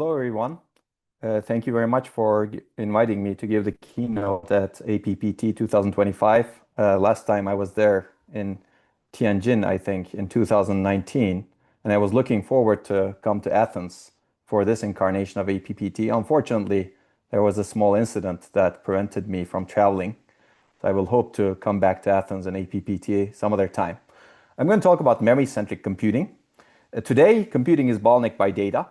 Hello, everyone. Thank you very much for inviting me to give the keynote at APPT 2025. Last time I was there in Tianjin, I think, in 2019, and I was looking forward to come to Athens for this incarnation of APPT. Unfortunately, there was a small incident that prevented me from traveling. So I will hope to come back to Athens and APPT some other time. I'm going to talk about memory-centric computing. Today, computing is bottlenecked by data.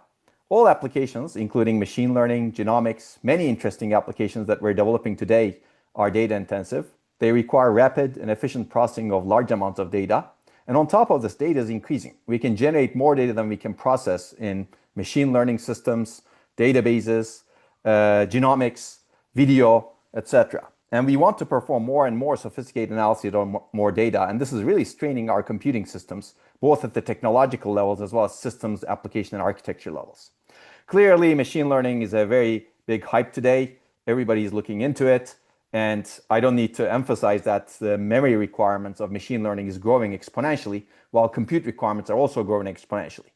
All applications, including machine learning, genomics, many interesting applications that we're developing today are data intensive. They require rapid and efficient processing of large amounts of data. And on top of this, data is increasing. We can generate more data than we can process in machine learning systems, databases, genomics, video, etc. And we want to perform more and more sophisticated analysis on more data. And this is really straining our computing systems, both at the technological levels as well as systems, application, and architecture levels. Clearly, machine learning is a very big hype today. Everybody is looking into it. And I don't need to emphasize that the memory requirements of machine learning is growing exponentially, while compute requirements are also growing exponentially.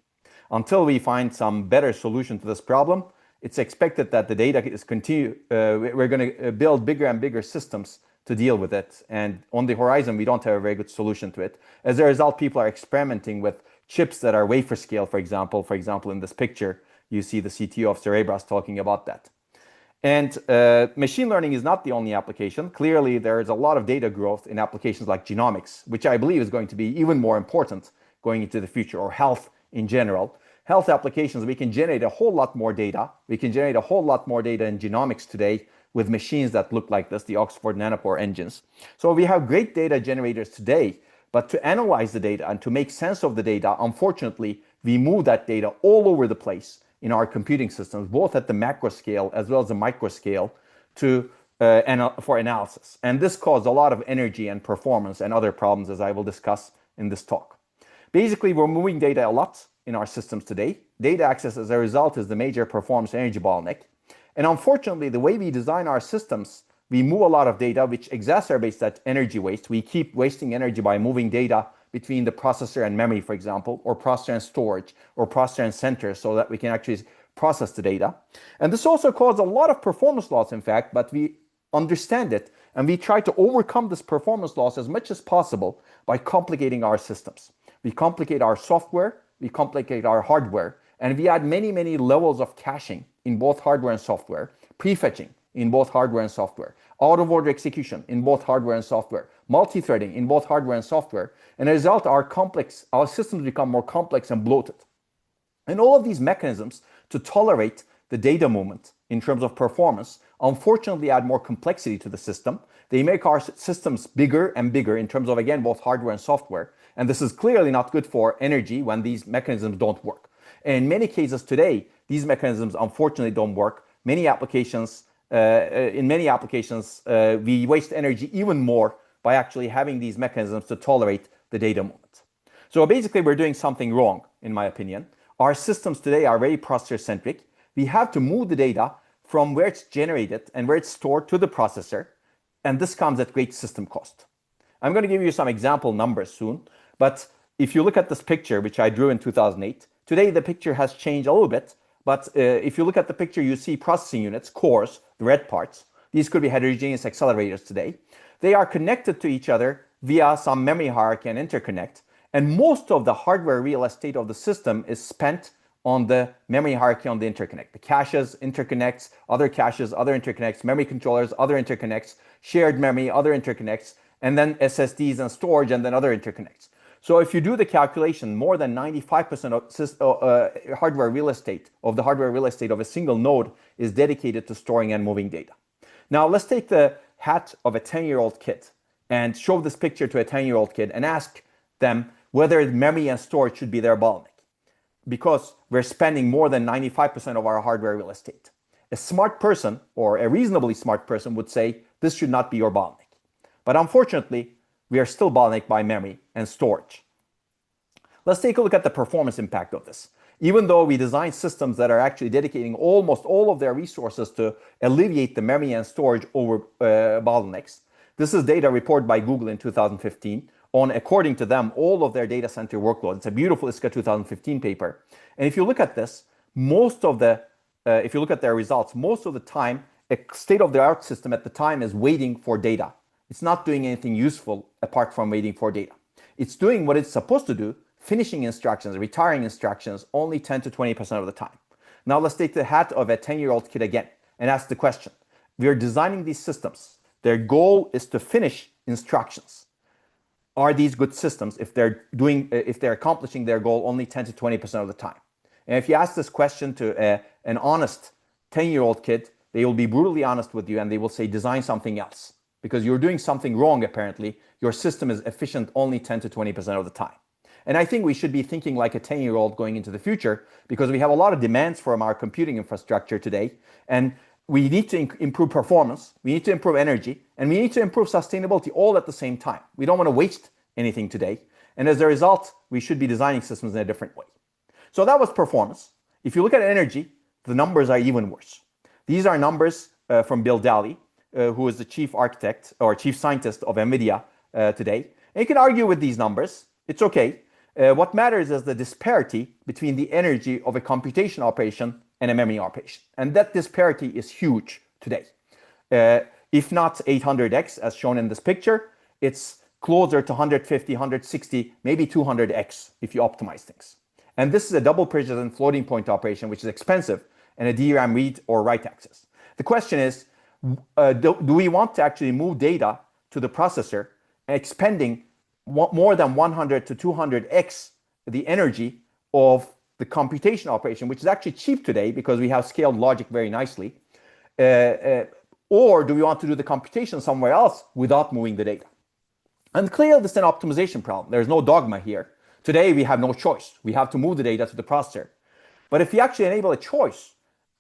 Until we find some better solution to this problem, it's expected that the data is we're going to build bigger and bigger systems to deal with it. And on the horizon, we don't have a very good solution to it. As a result, people are experimenting with chips that are wafer scale, for example. For example, in this picture, you see the CTO of Cerebras talking about that. And machine learning is not the only application. Clearly, there is a lot of data growth in applications like genomics, which I believe is going to be even more important going into the future, or health in general. Health applications, we can generate a whole lot more data. We can generate a whole lot more data in genomics today with machines that look like this, the Oxford Nanopore engines. So we have great data generators today, but to analyze the data and to make sense of the data, unfortunately, we move that data all over the place in our computing systems, both at the macro scale as well as the micro scale for analysis. And this caused a lot of energy and performance and other problems, as I will discuss in this talk. Basically, we're moving data a lot in our systems today. Data access, as a result, is the major performance energy bottleneck. And unfortunately, the way we design our systems, we move a lot of data, which exacerbates that energy waste. We keep wasting energy by moving data between the processor and memory, for example, or processor and storage, or processor and center, so that we can actually process the data. And this also causes a lot of performance loss, in fact, but we understand it, and we try to overcome this performance loss as much as possible by complicating our systems. We complicate our software, we complicate our hardware, and we add many, many levels of caching in both hardware and software, prefetching in both hardware and software, out-of-order execution in both hardware and software, multi-threading in both hardware and software. And as a result, our systems become more complex and bloated. And all of these mechanisms to tolerate the data movement in terms of performance, unfortunately, add more complexity to the system. They make our systems bigger and bigger in terms of, again, both hardware and software. And this is clearly not good for energy when these mechanisms don't work. And in many cases today, these mechanisms unfortunately don't work. In many applications, we waste energy even more by actually having these mechanisms to tolerate the data movement. So basically, we're doing something wrong, in my opinion. Our systems today are very processor-centric. We have to move the data from where it's generated and where it's stored to the processor, and this comes at great system cost. I'm going to give you some example numbers soon, but if you look at this picture, which I drew in 2008, today the picture has changed a little bit, but if you look at the picture, you see processing units, cores, the red parts. These could be heterogeneous accelerators today. They are connected to each other via some memory hierarchy and interconnect, and most of the hardware real estate of the system is spent on the memory hierarchy on the interconnect. The caches, interconnects, other interconnects, memory controllers, other interconnects, shared memory, other interconnects, and then SSDs and storage, and then other interconnects. So if you do the calculation, more than 95% of hardware real estate of a single node is dedicated to storing and moving data. Now let's take the hat of a 10-year-old kid and show this picture to a 10-year-old kid and ask them whether memory and storage should be their bottleneck, because we're spending more than 95% of our hardware real estate. A smart person, or a reasonably smart person, would say this should not be your bottleneck. But unfortunately, we are still bottlenecked by memory and storage. Let's take a look at the performance impact of this. Even though we design systems that are actually dedicating almost all of their resources to alleviate the memory and storage over bottlenecks, this is data reported by Google in 2015 on, according to them, all of their data center workload. It's a beautiful ISCA 2015 paper. And if you look at this, most of the if you look at their results, most of the time, a state-of-the-art system at the time is waiting for data. It's not doing anything useful apart from waiting for data. It's doing what it's supposed to do, finishing instructions, retiring instructions, only 10 to 20% of the time. Now let's take the hat of a 10-year-old kid again and ask the question. We are designing these systems. Their goal is to finish instructions. Are these good systems if they're accomplishing their goal only 10 to 20% of the time? And if you ask this question to an honest 10-year-old kid, they will be brutally honest with you and they will say, design something else. Because you're doing something wrong, apparently. Your system is efficient only 10 to 20% of the time. And I think we should be thinking like a 10-year-old going into the future, because we have a lot of demands from our computing infrastructure today. And we need to improve performance, we need to improve energy, and we need to improve sustainability all at the same time. We don't want to waste anything today. And as a result, we should be designing systems in a different way. So that was performance. If you look at energy, the numbers are even worse. These are numbers from Bill Daly, who is the chief architect or chief scientist of NVIDIA today. And you can argue with these numbers. It's okay. What matters is the disparity between the energy of a computation operation and a memory operation. And that disparity is huge today. If not 800x, as shown in this picture, it's closer to 150, 160, maybe 200x if you optimize things. And this is a double precision floating point operation, which is expensive, and a DRAM read or write access. The question is, do we want to actually move data to the processor, expending more than 100 to 200x the energy of the computation operation, which is actually cheap today because we have scaled logic very nicely, or do we want to do the computation somewhere else without moving the data? And clearly this is an optimization problem. There's no dogma here. Today we have no choice. We have to move the data to the processor. But if you actually enable a choice,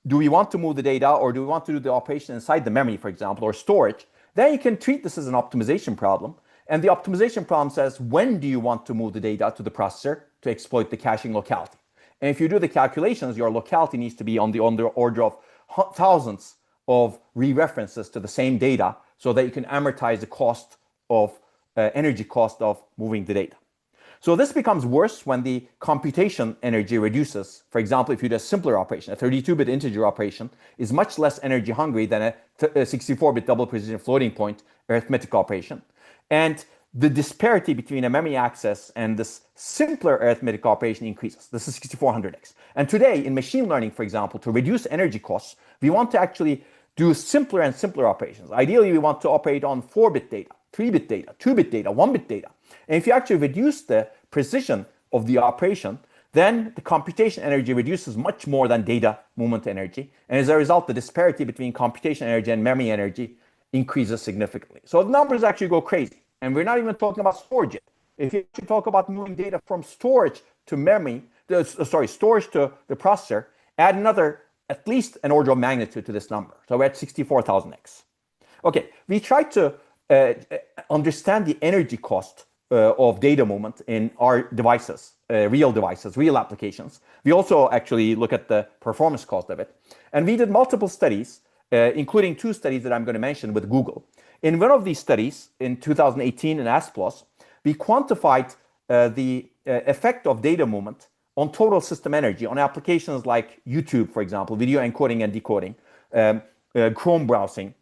do we want to move the data or do we want to do the operation inside the memory, for example, or storage? Then you can treat this as an optimization problem. And the optimization problem says, when do you want to move the data to the processor to exploit the caching locality? And if you do the calculations, your locality needs to be on the order of thousands of re-references to the same data so that you can amortize the cost of energy cost of moving the data. So this becomes worse when the computation energy reduces. For example, if you do a simpler operation, a 32-bit integer operation is much less energy hungry than a 64-bit double precision floating point arithmetic operation. And the disparity between a memory access and this simpler arithmetic operation increases. This is 6400x. And today in machine learning, for example, to reduce energy costs, we want to actually do simpler and simpler operations. Ideally, we want to operate on 4-bit data, 3-bit data, 2-bit data, 1-bit data. And if you actually reduce the precision of the operation, then the computation energy reduces much more than data movement energy. And as a result, the disparity between computation energy and memory energy increases significantly. So the numbers actually go crazy. And we're not even talking about storage yet. If you actually talk about moving data from storage to memory, storage to the processor, add another, at least an order of magnitude to this number. So we're at 64,000x. Okay, we tried to understand the energy cost of data movement in our devices, real applications. We also actually look at the performance cost of it. And we did multiple studies, including 2 studies that I'm going to mention with Google. In one of these studies, in 2018 in ASPLOS, we quantified the effect of data movement on total system energy on applications like YouTube, for example, video encoding and decoding, Chrome browsing,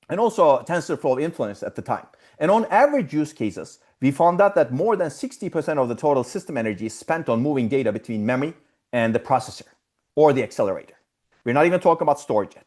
and also TensorFlow influence at the time. And on average use cases, we found out that more than 60% of the total system energy is spent on moving data between memory and the processor or the accelerator. We're not even talking about storage yet.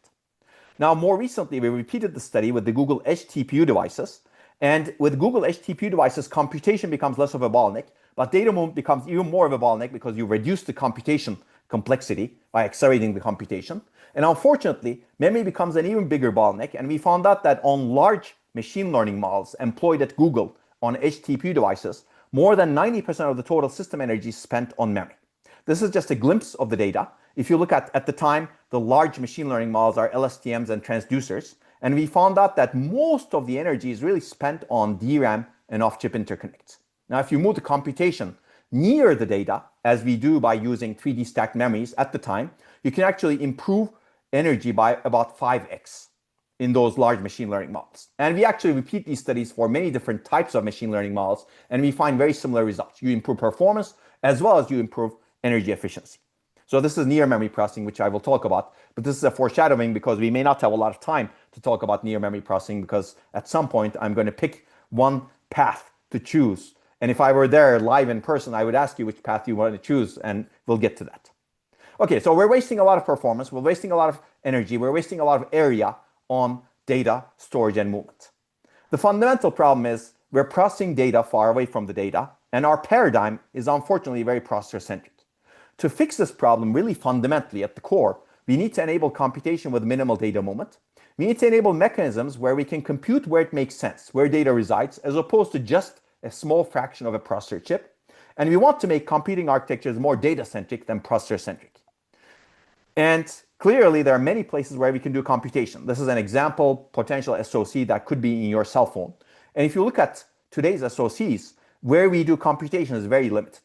Now, more recently, we repeated the study with the Google Edge TPU devices. And with Google Edge TPU devices, computation becomes less of a bottleneck, but data movement becomes even more of a bottleneck because you reduce the computation complexity by accelerating the computation. And unfortunately, memory becomes an even bigger bottleneck. And we found out that on large machine learning models employed at Google on Edge TPU devices, more than 90% of the total system energy is spent on memory. This is just a glimpse of the data. If you look at the time, the large machine learning models are LSTMs and transducers. And we found out that most of the energy is really spent on DRAM and off-chip interconnects. Now, if you move the computation near the data, as we do by using 3D stacked memories at the time, you can actually improve energy by about 5x in those large machine learning models. And we actually repeat these studies for many different types of machine learning models, and we find very similar results. You improve performance as well as you improve energy efficiency. So this is near memory processing, which I will talk about, but this is a foreshadowing because we may not have a lot of time to talk about near memory processing, because at some point I'm going to pick one path to choose. And if I were there live in person, I would ask you which path you want to choose, and we'll get to that. Okay, so we're wasting a lot of performance, we're wasting a lot of energy, we're wasting a lot of area on data storage and movement. The fundamental problem is we're processing data far away from the data, and our paradigm is unfortunately very processor-centric. To fix this problem really fundamentally at the core, we need to enable computation with minimal data movement. We need to enable mechanisms where we can compute where it makes sense, where data resides, as opposed to just a small fraction of a processor chip. And we want to make computing architectures more data-centric than processor-centric. And clearly, there are many places where we can do computation. This is an example potential SoC that could be in your cell phone. And if you look at today's SoCs, where we do computation is very limited.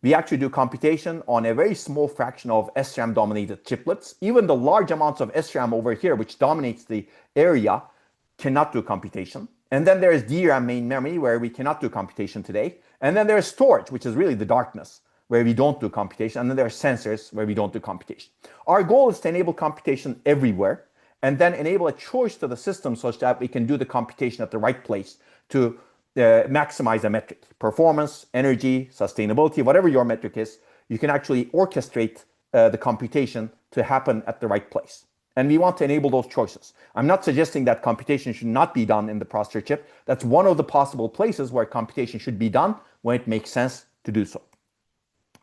We actually do computation on a very small fraction of SRAM dominated chiplets. Even the large amounts of SRAM over here, which dominates the area, cannot do computation. And then there is DRAM main memory, where we cannot do computation today. And then there is storage, which is really the darkness, where we don't do computation. And then there are sensors where we don't do computation. Our goal is to enable computation everywhere, and then enable a choice to the system such that we can do the computation at the right place to maximize a metric. Performance, energy, sustainability, whatever your metric is, you can actually orchestrate the computation to happen at the right place. And we want to enable those choices. I'm not suggesting that computation should not be done in the processor chip. That's one of the possible places where computation should be done when it makes sense to do so.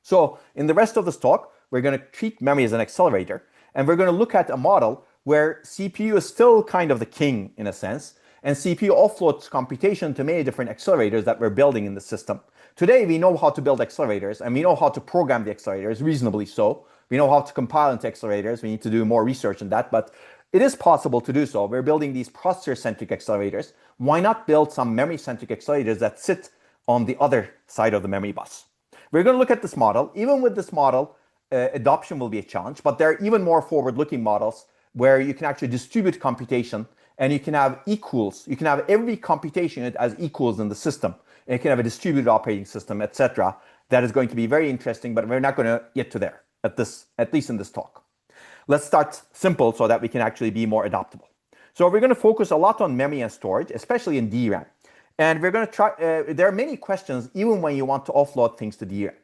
So in the rest of this talk, we're going to treat memory as an accelerator, and we're going to look at a model where CPU is still kind of the king in a sense, and CPU offloads computation to many different accelerators that we're building in the system. Today, we know how to build accelerators, and we know how to program the accelerators reasonably so. We know how to compile into accelerators. We need to do more research on that, but it is possible to do so. We're building these processor-centric accelerators. Why not build some memory-centric accelerators that sit on the other side of the memory bus? We're going to look at this model. Even with this model, adoption will be a challenge, but there are even more forward-looking models where you can actually distribute computation, and you can have equals. You can have every computation unit as equals in the system. And you can have a distributed operating system, etc. That is going to be very interesting, but we're not going to get to there at least in this talk. Let's start simple so that we can actually be more adaptable. So we're going to focus a lot on memory and storage, especially in DRAM. And we're going to try, there are many questions even when you want to offload things to DRAM.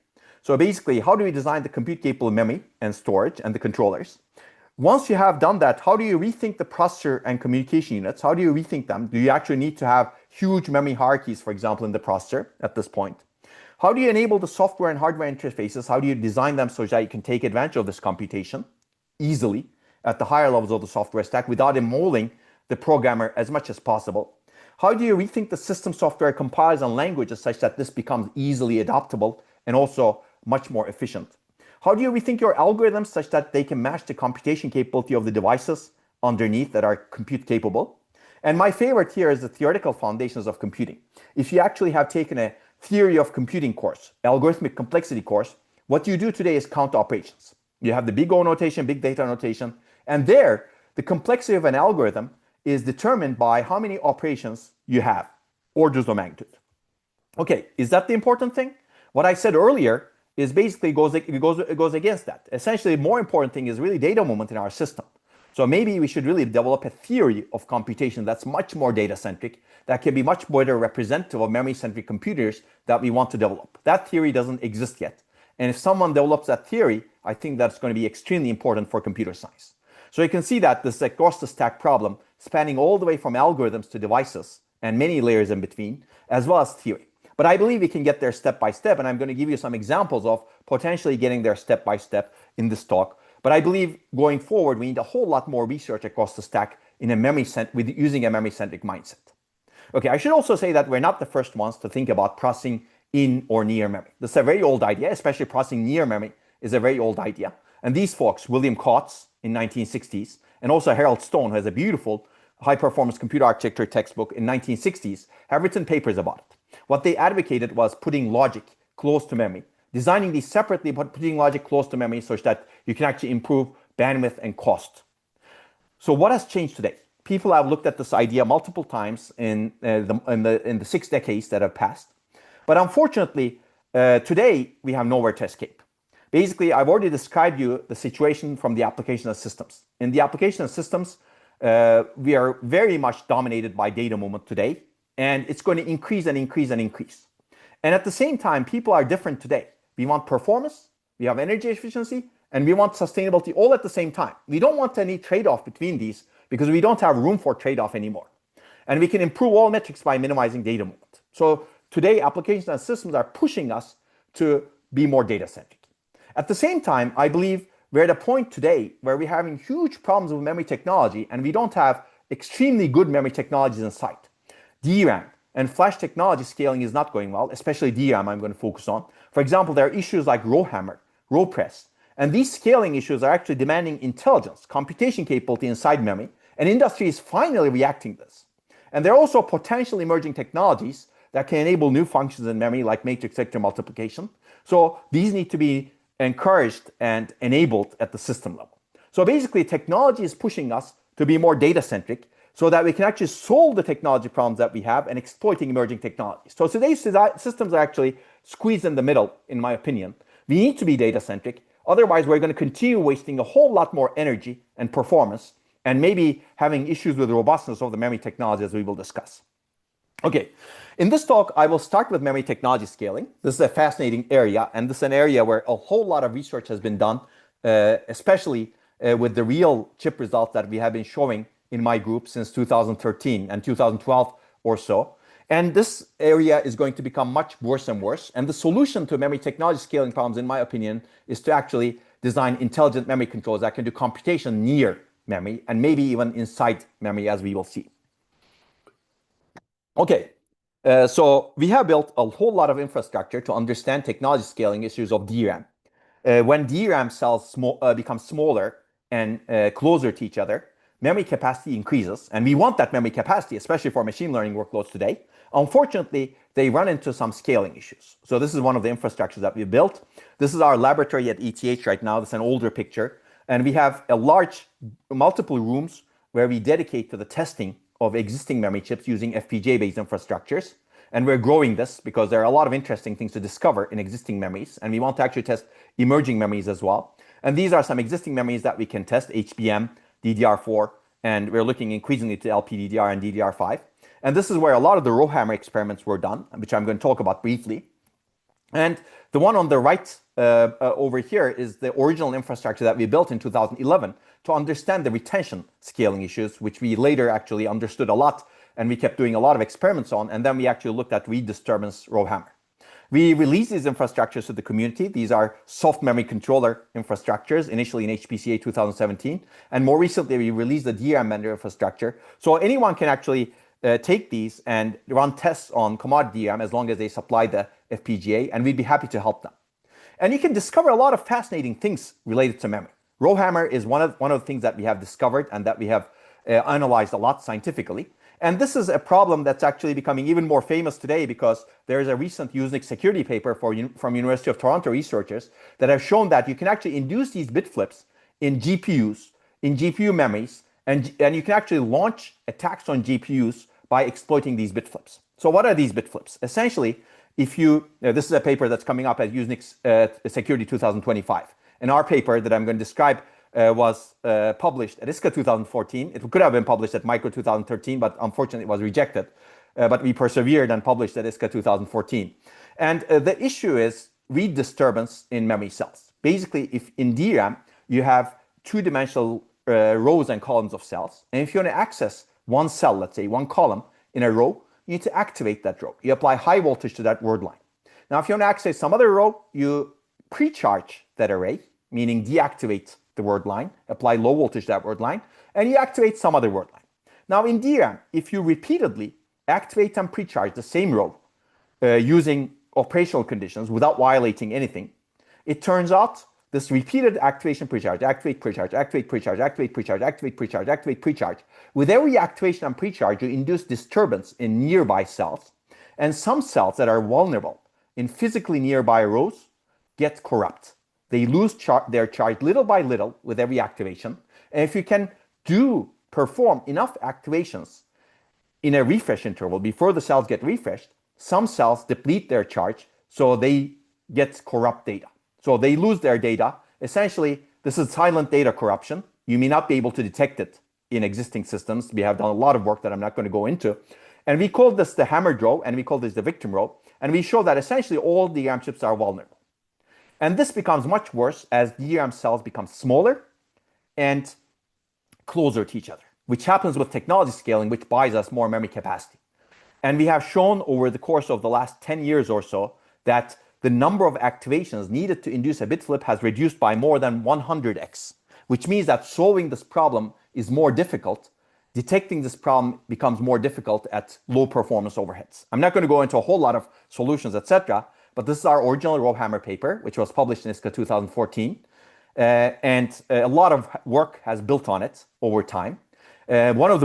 So basically, how do we design the compute capable memory and storage and the controllers? Once you have done that, how do you rethink the processor and communication units? How do you rethink them? Do you actually need to have huge memory hierarchies, for example, in the processor at this point? How do you enable the software and hardware interfaces? How do you design them so that you can take advantage of this computation easily at the higher levels of the software stack without emolling the programmer as much as possible? How do you rethink the system software compilers and languages such that this becomes easily adaptable and also much more efficient? How do you rethink your algorithms such that they can match the computation capability of the devices underneath that are compute capable? And my favorite here is the theoretical foundations of computing. If you actually have taken a theory of computing course, algorithmic complexity course, what you do today is count operations. You have the big O notation, big data notation, and there, the complexity of an algorithm is determined by how many operations you have, orders of magnitude. Okay, is that the important thing? What I said earlier is basically goes against that. Essentially, the more important thing is really data movement in our system. So maybe we should really develop a theory of computation that's much more data-centric, that can be much better representative of memory-centric computers that we want to develop. That theory doesn't exist yet. And if someone develops that theory, I think that's going to be extremely important for computer science. So you can see that this across the stack problem, spanning all the way from algorithms to devices and many layers in between, as well as theory. But I believe we can get there step by step, and I'm going to give you some examples of potentially getting there step by step in this talk. But I believe going forward, we need a whole lot more research across the stack in using a memory-centric mindset. Okay, I should also say that we're not the first ones to think about processing in or near memory. This is a very old idea, especially processing near memory is a very old idea. And these folks, William Kautz in 1960s, and also Harold Stone, who has a beautiful high-performance computer architecture textbook in 1960s, have written papers about it. What they advocated was putting logic close to memory, designing these separately, but putting logic close to memory such that you can actually improve bandwidth and cost. So what has changed today? People have looked at this idea multiple times in the 6 decades that have passed. But unfortunately, today we have nowhere to escape. Basically, I've already described you the situation from the application of systems. In the application of systems, we are very much dominated by data movement today, and it's going to increase and increase and increase. And at the same time, people are different today. We want performance, we have energy efficiency, and we want sustainability all at the same time. We don't want any trade-off between these because we don't have room for trade-off anymore. And we can improve all metrics by minimizing data movement. So today, applications and systems are pushing us to be more data-centric. At the same time, I believe we're at a point today where we're having huge problems with memory technology, and we don't have extremely good memory technologies in sight. DRAM and flash technology scaling is not going well, especially DRAM I'm going to focus on. For example, there are issues like RowHammer, row press, and these scaling issues are actually demanding intelligence, computation capability inside memory, and industry is finally reacting to this. And there are also potential emerging technologies that can enable new functions in memory like matrix vector multiplication. So these need to be encouraged and enabled at the system level. So basically, technology is pushing us to be more data-centric so that we can actually solve the technology problems that we have and exploiting emerging technologies. So today's systems are actually squeezed in the middle, in my opinion. We need to be data-centric. Otherwise, we're going to continue wasting a whole lot more energy and performance and maybe having issues with the robustness of the memory technology, as we will discuss. Okay, in this talk, I will start with memory technology scaling. This is a fascinating area, and this is an area where a whole lot of research has been done, especially with the real chip results that we have been showing in my group since 2013 and 2012 or so. And this area is going to become much worse and worse. And the solution to memory technology scaling problems, in my opinion, is to actually design intelligent memory controllers that can do computation near memory and maybe even inside memory, as we will see. Okay, so we have built a whole lot of infrastructure to understand technology scaling issues of DRAM. When DRAM cells become smaller and closer to each other, memory capacity increases, and we want that memory capacity, especially for machine learning workloads today. Unfortunately, they run into some scaling issues. So this is one of the infrastructures that we built. This is our laboratory at ETH right now. This is an older picture. And we have a large, multiple rooms where we dedicate to the testing of existing memory chips using FPGA-based infrastructures. And we're growing this because there are a lot of interesting things to discover in existing memories. And we want to actually test emerging memories as well. And these are some existing memories that we can test, HBM, DDR4, and we're looking increasingly to LPDDR and DDR5. And this is where a lot of the RowHammer experiments were done, which I'm going to talk about briefly. And the one on the right over here is the original infrastructure that we built in 2011 to understand the retention scaling issues, which we later actually understood a lot, and we kept doing a lot of experiments on, and then we actually looked at read disturbance RowHammer. We released these infrastructures to the community. These are soft memory controller infrastructures, initially in HPCA 2017, and more recently we released the DRAM vendor infrastructure. So anyone can actually take these and run tests on commodity DRAM as long as they supply the FPGA, and we'd be happy to help them. And you can discover a lot of fascinating things related to memory. RowHammer is one of the things that we have discovered and that we have analyzed a lot scientifically. And this is a problem that's actually becoming even more famous today because there is a recent Unix security paper from University of Toronto researchers that have shown that you can actually induce these bit flips in GPUs, in GPU memories, and you can actually launch attacks on GPUs by exploiting these bit flips. So what are these bit flips? Essentially, this is a paper that's coming up at Unix Security 2025. And our paper that I'm going to describe was published at ISCA 2014. It could have been published at Micro 2013, but unfortunately it was rejected. But we persevered and published at ISCA 2014. And the issue is read disturbance in memory cells. Basically, if in DRAM, you have two-dimensional rows and columns of cells. And if you want to access one cell, let's say one column in a row, you need to activate that row. You apply high voltage to that word line. Now, if you want to access some other row, you pre-charge that array, meaning deactivate the word line, apply low voltage to that word line, and you activate some other word line. Now, in DRAM, if you repeatedly activate and pre-charge the same row using operational conditions without violating anything, it turns out this repeated activation pre-charge, activate pre-charge, activate pre-charge, activate pre-charge, activate pre-charge, activate pre-charge. With every activation and pre-charge, you induce disturbance in nearby cells. And some cells that are vulnerable in physically nearby rows get corrupt. They lose their charge little by little with every activation. And if you can perform enough activations in a refresh interval before the cells get refreshed, some cells deplete their charge, so they get corrupt data. So they lose their data. Essentially, this is silent data corruption. You may not be able to detect it in existing systems. We have done a lot of work that I'm not going to go into. And we call this the hammered row, and we call this the victim row. And we show that essentially all DRAM chips are vulnerable. And this becomes much worse as DRAM cells become smaller and closer to each other, which happens with technology scaling, which buys us more memory capacity. And we have shown over the course of the last 10 years or so that the number of activations needed to induce a bit flip has reduced by more than 100x, which means that solving this problem is more difficult. Detecting this problem becomes more difficult at low performance overheads. I'm not going to go into a whole lot of solutions, etc., but this is our original RowHammer paper, which was published in ISCA 2014. And a lot of work has built on it over time. One of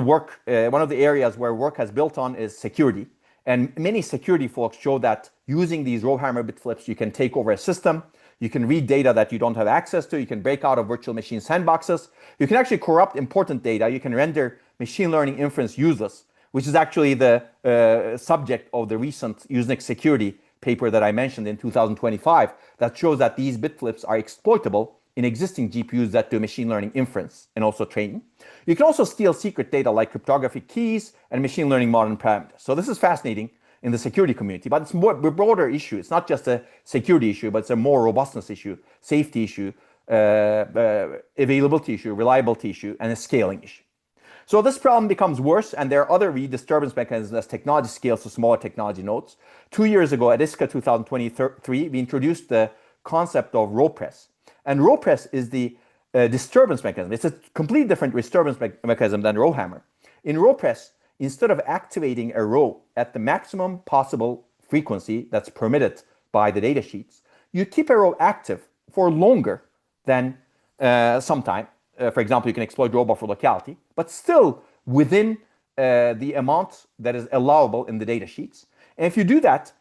the areas where work has built on is security. And many security folks show that using these RowHammer bit flips, you can take over a system. You can read data that you don't have access to. You can break out of virtual machine sandboxes. You can actually corrupt important data. You can render machine learning inference useless, which is actually the subject of the recent Usenix security paper that I mentioned in 2025 that shows that these bit flips are exploitable in existing GPUs that do machine learning inference and also training. You can also steal secret data like cryptographic keys and machine learning modern parameters. So this is fascinating in the security community, but it's more a broader issue. It's not just a security issue, but it's a more robustness issue, safety issue, availability issue, reliability issue, and a scaling issue. So this problem becomes worse, and there are other redisturbance mechanisms as technology scales to smaller technology nodes. 2 years ago at ISCA 2023, we introduced the concept of row press. And row press is the disturbance mechanism. It's a completely different disturbance mechanism than RowHammer. In row press, instead of activating a row at the maximum possible frequency that's permitted by the data sheets, you keep a row active for longer than some time. For example, you can exploit row buffer locality, but still within the amount that is allowable in the data sheets. And if you do that,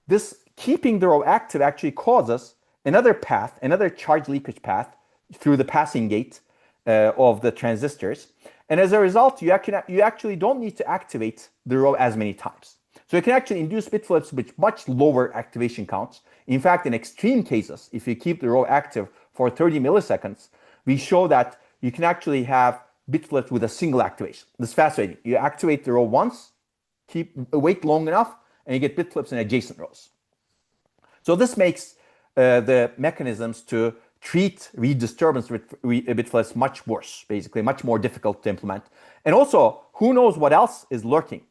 this keeping the row active actually causes another path, another charge leakage path through the passing gate of the transistors. And as a result, you actually don't need to activate the row as many times. So you can actually induce bit flips with much lower activation counts. In fact, in extreme cases, if you keep the row active for 30 milliseconds, we show that you can actually have bit flips with a single activation. This is fascinating. You activate the row once, wait long enough, and you get bit flips in adjacent rows. So this makes the mechanisms to treat redisturbance with bit flips much worse, basically much more difficult to implement. And also, who knows what else is lurking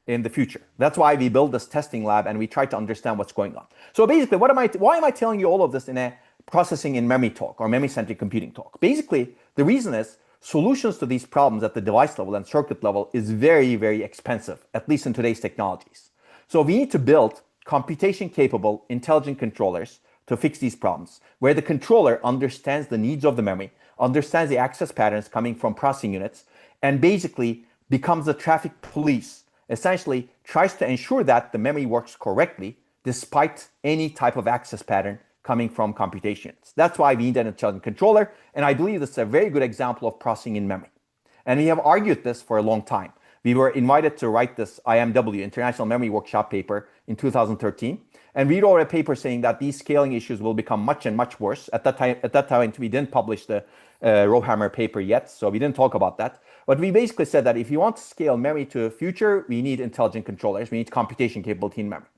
in the future. That's why we build this testing lab and we try to understand what's going on. So basically, why am I telling you all of this in a processing in memory talk or memory-centric computing talk? Basically, the reason is solutions to these problems at the device level and circuit level is very, very expensive, at least in today's technologies. So we need to build computation-capable, intelligent controllers to fix these problems, where the controller understands the needs of the memory, understands the access patterns coming from processing units, and basically becomes a traffic police, essentially tries to ensure that the memory works correctly despite any type of access pattern coming from computations. That's why we need an intelligent controller, and I believe this is a very good example of processing in memory. And we have argued this for a long time. We were invited to write this IMW, International Memory Workshop paper in 2013, and we wrote a paper saying that these scaling issues will become much and much worse. At that time, we didn't publish the RowHammer paper yet, so we didn't talk about that. But we basically said that if you want to scale memory to the future, we need intelligent controllers. We need computation capability in memory.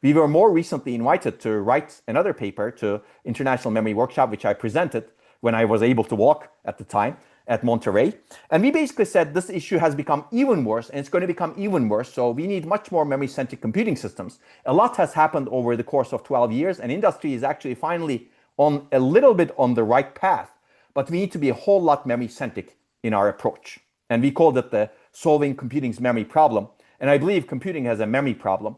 We were more recently invited to write another paper to International Memory Workshop, which I presented when I was able to walk at the time at Monterey. And we basically said this issue has become even worse, and it's going to become even worse. So we need much more memory-centric computing systems. A lot has happened over the course of 12 years, and industry is actually finally on a little bit on the right path. But we need to be a whole lot memory-centric in our approach. And we called it the solving computing's memory problem. And I believe computing has a memory problem.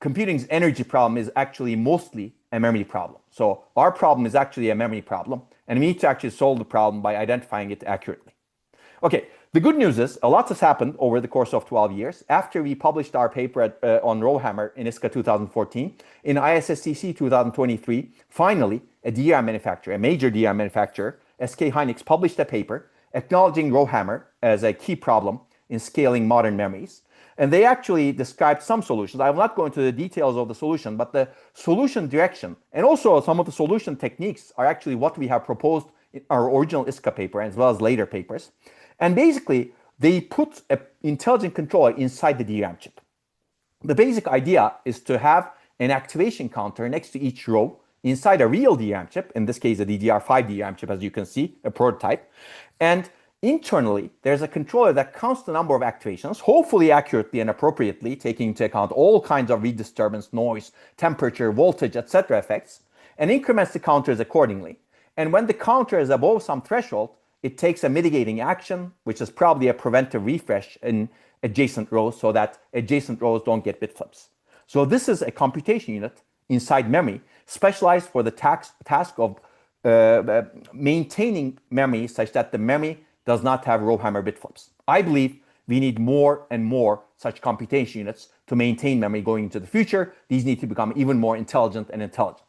Computing's energy problem is actually mostly a memory problem. So our problem is actually a memory problem, and we need to actually solve the problem by identifying it accurately. Okay, the good news is a lot has happened over the course of 12 years. After we published our paper on RowHammer in ISCA 2014, in ISSCC 2023, finally, a DRAM manufacturer, a major DRAM manufacturer, SK Hynix, published a paper acknowledging RowHammer as a key problem in scaling modern memories. And they actually described some solutions. I will not go into the details of the solution, but the solution direction and also some of the solution techniques are actually what we have proposed in our original ISCA paper as well as later papers. And basically, they put an intelligent controller inside the DRAM chip. The basic idea is to have an activation counter next to each row inside a real DRAM chip, in this case a DDR5 DRAM chip, as you can see, a prototype. And internally, there's a controller that counts the number of activations, hopefully accurately and appropriately, taking into account all kinds of read disturbance, noise, temperature, voltage, etc. effects, and increments the counters accordingly. And when the counter is above some threshold, it takes a mitigating action, which is probably a preventive refresh in adjacent rows so that adjacent rows don't get bit flips. So this is a computation unit inside memory specialized for the task of maintaining memory such that the memory does not have RowHammer bit flips. I believe we need more and more such computation units to maintain memory going into the future. These need to become even more intelligent and intelligent.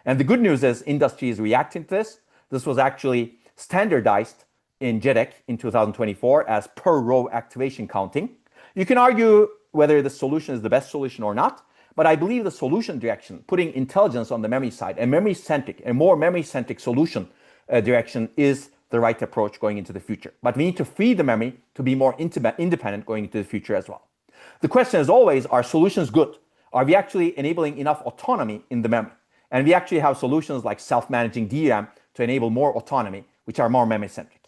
And the good news is industry is reacting to this. This was actually standardized in JEDEC in 2024 as per row activation counting. You can argue whether the solution is the best solution or not, but I believe the solution direction, putting intelligence on the memory side, a more memory-centric solution direction is the right approach going into the future. But we need to free the memory to be more independent going into the future as well. The question is always, are solutions good? Are we actually enabling enough autonomy in the memory? And we actually have solutions like self-managing DRAM to enable more autonomy, which are more memory-centric.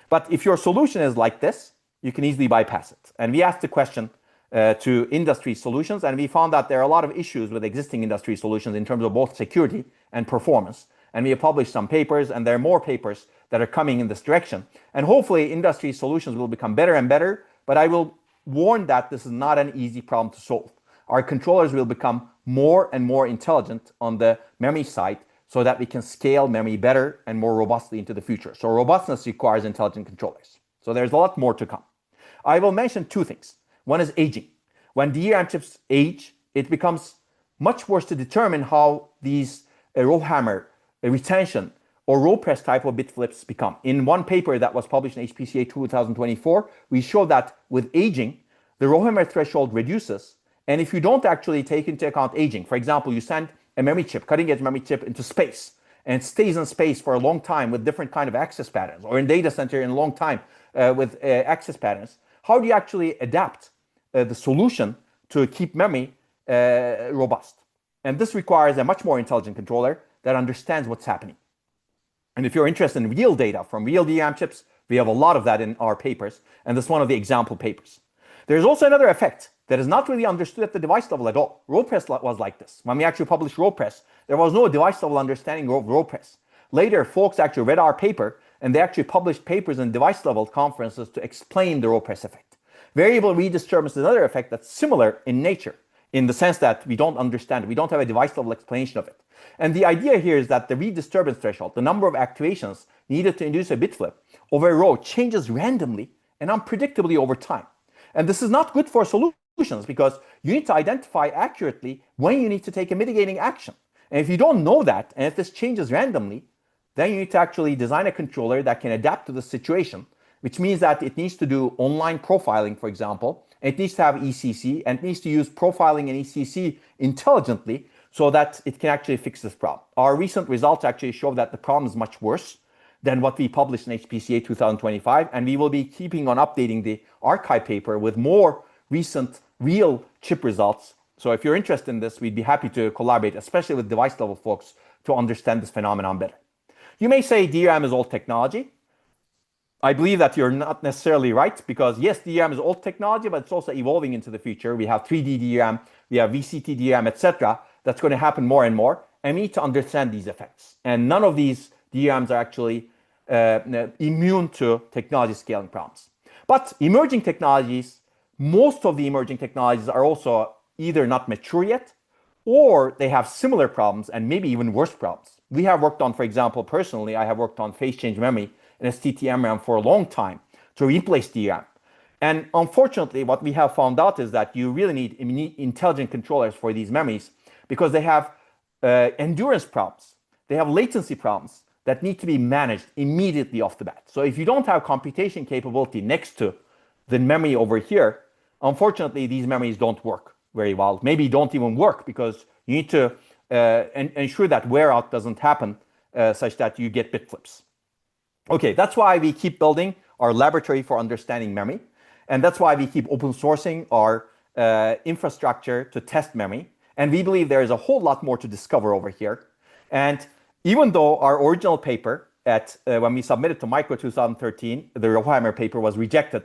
But if your solution is like this, you can easily bypass it. And we asked the question to industry solutions, and we found that there are a lot of issues with existing industry solutions in terms of both security and performance. And we have published some papers, and there are more papers that are coming in this direction. And hopefully industry solutions will become better and better, but I will warn that this is not an easy problem to solve. Our controllers will become more and more intelligent on the memory side so that we can scale memory better and more robustly into the future. So robustness requires intelligent controllers. So there's a lot more to come. I will mention two things. One is aging. When DRAM chips age, it becomes much worse to determine how these RowHammer retention or row press type of bit flips become. In one paper that was published in HPCA 2024, we showed that with aging, the RowHammer threshold reduces. And if you don't actually take into account aging, for example, you send a memory chip, cutting edge memory chip into space, and it stays in space for a long time with different kind of access patterns, or in data center in a long time with access patterns, how do you actually adapt the solution to keep memory robust? And this requires a much more intelligent controller that understands what's happening. And if you're interested in real data from real DRAM chips, we have a lot of that in our papers, and this is one of the example papers. There's also another effect that is not really understood at the device level at all. Row press was like this. When we actually published row press, there was no device level understanding of row press. Later, folks actually read our paper, and they actually published papers in device level conferences to explain the row press effect. Variable read disturbance is another effect that's similar in nature, in the sense that we don't understand it. We don't have a device level explanation of it. And the idea here is that the read disturbance threshold, the number of activations needed to induce a bit flip over a row, changes randomly and unpredictably over time. And this is not good for solutions because you need to identify accurately when you need to take a mitigating action. And if you don't know that, and if this changes randomly, then you need to actually design a controller that can adapt to the situation, which means that it needs to do online profiling, for example. It needs to have ECC, and it needs to use profiling and ECC intelligently so that it can actually fix this problem. Our recent results actually show that the problem is much worse than what we published in HPCA 2025, and we will be keeping on updating the archive paper with more recent real chip results. So if you're interested in this, we'd be happy to collaborate, especially with device level folks, to understand this phenomenon better. You may say DRAM is old technology. I believe that you're not necessarily right because yes, DRAM is old technology, but it's also evolving into the future. We have 3D DRAM, we have VCT DRAM, etc. That's going to happen more and more, and we need to understand these effects. And none of these DRAMs are actually immune to technology scaling problems. But emerging technologies, most of the emerging technologies are also either not mature yet, or they have similar problems and maybe even worse problems. We have worked on, for example, personally, I have worked on phase change memory and STT-MRAM for a long time to replace DRAM. And unfortunately, what we have found out is that you really need intelligent controllers for these memories because they have endurance problems. They have latency problems that need to be managed immediately off the bat. So if you don't have computation capability next to than memory over here. Unfortunately, these memories don't work very well. Maybe don't even work because you need to ensure that wear out doesn't happen such that you get bit flips. Okay, that's why we keep building our laboratory for understanding memory. And that's why we keep open sourcing our infrastructure to test memory. And we believe there is a whole lot more to discover over here. And even though our original paper when we submitted to Micro 2013, the RowHammer paper was rejected.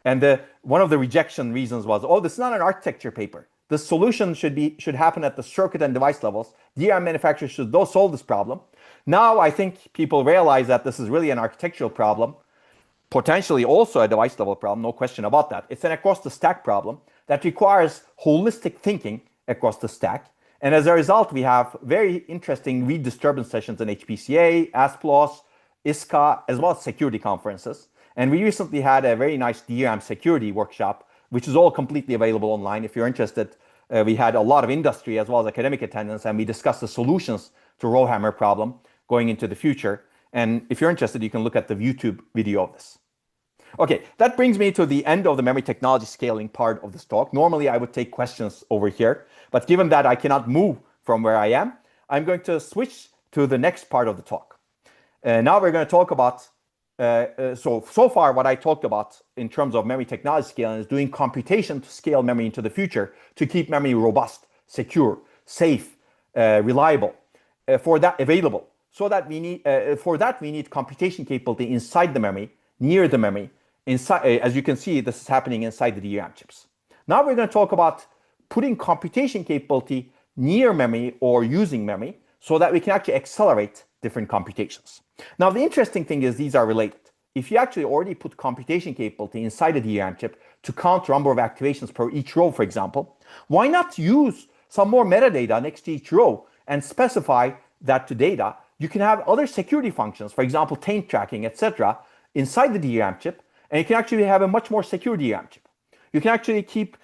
And one of the rejection reasons was, oh, this is not an architecture paper. The solution should happen at the circuit and device levels. DRAM manufacturers should solve this problem. Now I think people realize that this is really an architectural problem, potentially also a device level problem, no question about that. It's an across the stack problem that requires holistic thinking across the stack. And as a result, we have very interesting read disturbance sessions in HPCA, ASPLOS, ISCA, as well as security conferences. And we recently had a very nice DRAM security workshop, which is all completely available online. If you're interested, we had a lot of industry as well as academic attendance, and we discussed the solutions to RowHammer problem going into the future. And if you're interested, you can look at the YouTube video of this. Okay, that brings me to the end of the memory technology scaling part of this talk. Normally, I would take questions over here, but given that I cannot move from where I am, I'm going to switch to the next part of the talk. Now we're going to talk about, so far what I talked about in terms of memory technology scaling is doing computation to scale memory into the future to keep memory robust, secure, safe, reliable, available. So that we need computation capability inside the memory, near the memory. As you can see, this is happening inside the DRAM chips. Now we're going to talk about putting computation capability near memory or using memory so that we can actually accelerate different computations. Now, the interesting thing is these are related. If you actually already put computation capability inside a DRAM chip to count the number of activations per each row, for example, why not use some more metadata next to each row and specify that to data? You can have other security functions, for example, taint tracking, etc., inside the DRAM chip, and you can actually have a much more secure DRAM chip. You can actually keep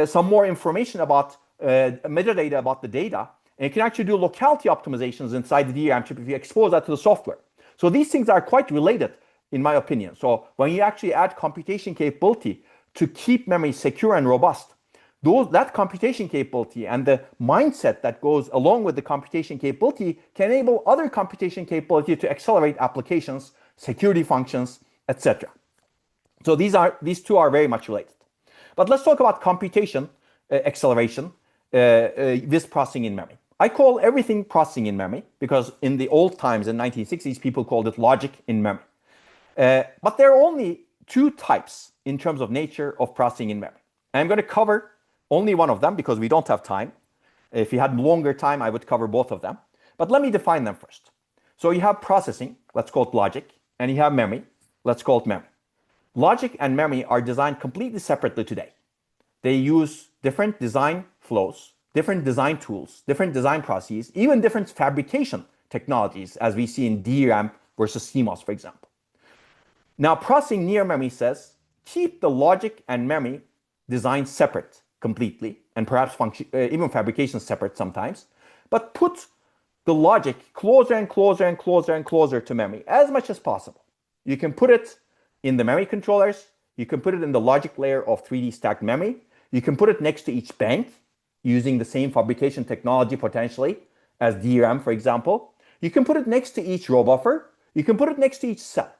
some more information about metadata about the data, and you can actually do locality optimizations inside the DRAM chip if you expose that to the software. So these things are quite related, in my opinion. So when you actually add computation capability to keep memory secure and robust, that computation capability and the mindset that goes along with the computation capability can enable other computation capability to accelerate applications, security functions, etc. So these two are very much related. But let's talk about computation acceleration with processing in memory. I call everything processing in memory because in the old times in 1960s, people called it logic in memory. But there are only two types in terms of nature of processing in memory. I'm going to cover only one of them because we don't have time. If you had longer time, I would cover both of them. But let me define them first. So you have processing, let's call it logic, and you have memory, let's call it memory. Logic and memory are designed completely separately today. They use different design flows, different design tools, different design processes, even different fabrication technologies, as we see in DRAM versus CMOS, for example. Now, processing near memory says, keep the logic and memory design separate completely, and perhaps even fabrication separate sometimes, but put the logic closer and closer and closer and closer to memory as much as possible. You can put it in the memory controllers. You can put it in the logic layer of 3D stacked memory. You can put it next to each bank using the same fabrication technology potentially as DRAM, for example. You can put it next to each row buffer. You can put it next to each cell.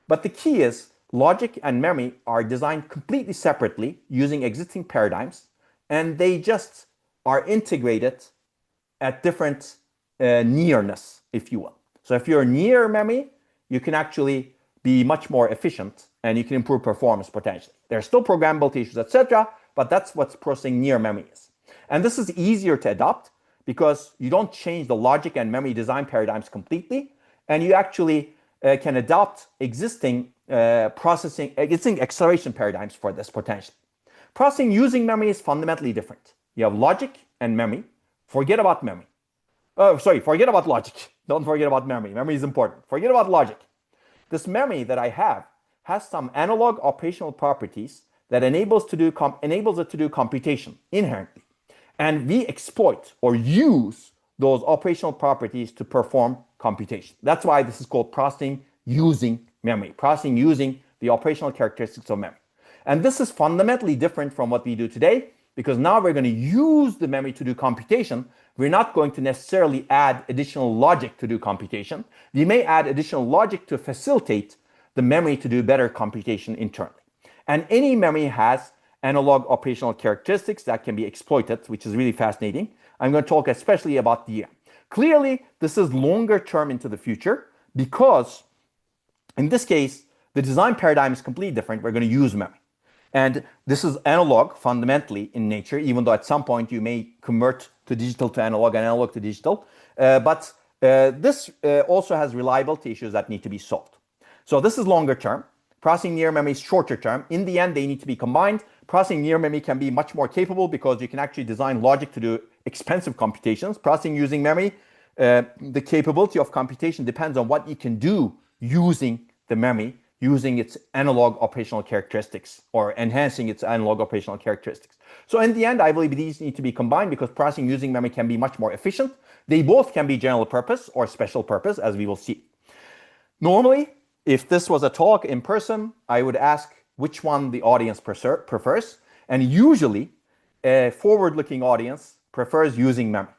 But the key is logic and memory are designed completely separately using existing paradigms, and they just are integrated at different nearness, if you will. So if you're near memory, you can actually be much more efficient and you can improve performance potentially. There are still programmability issues, etc., but that's what processing near memory is. And this is easier to adopt because you don't change the logic and memory design paradigms completely, and you actually can adopt existing acceleration paradigms for this potential. Processing using memory is fundamentally different. You have logic and memory. Forget about memory. Forget about logic. Don't forget about memory. Memory is important. Forget about logic. This memory that I have has some analog operational properties that enables it to do computation inherently. And we exploit or use those operational properties to perform computation. That's why this is called processing using memory, processing using the operational characteristics of memory. And this is fundamentally different from what we do today, because now we're going to use the memory to do computation. We're not going to necessarily add additional logic to do computation. We may add additional logic to facilitate the memory to do better computation internally. And any memory has analog operational characteristics that can be exploited, which is really fascinating. I'm going to talk especially about DRAM. Clearly, this is longer term into the future because in this case, the design paradigm is completely different. We're going to use memory. And this is analog fundamentally in nature, even though at some point you may convert to digital to analog and analog to digital. But this also has reliability issues that need to be solved. So this is longer term. Processing near memory is shorter term. In the end, they need to be combined. Processing near memory can be much more capable because you can actually design logic to do expensive computations. Processing using memory, the capability of computation depends on what you can do using the memory, using its analog operational characteristics or enhancing its analog operational characteristics. So in the end, I believe these need to be combined because processing using memory can be much more efficient. They both can be general purpose or special purpose, as we will see. Normally, if this was a talk in person, I would ask which one the audience prefers. And usually, a forward-looking audience prefers using memory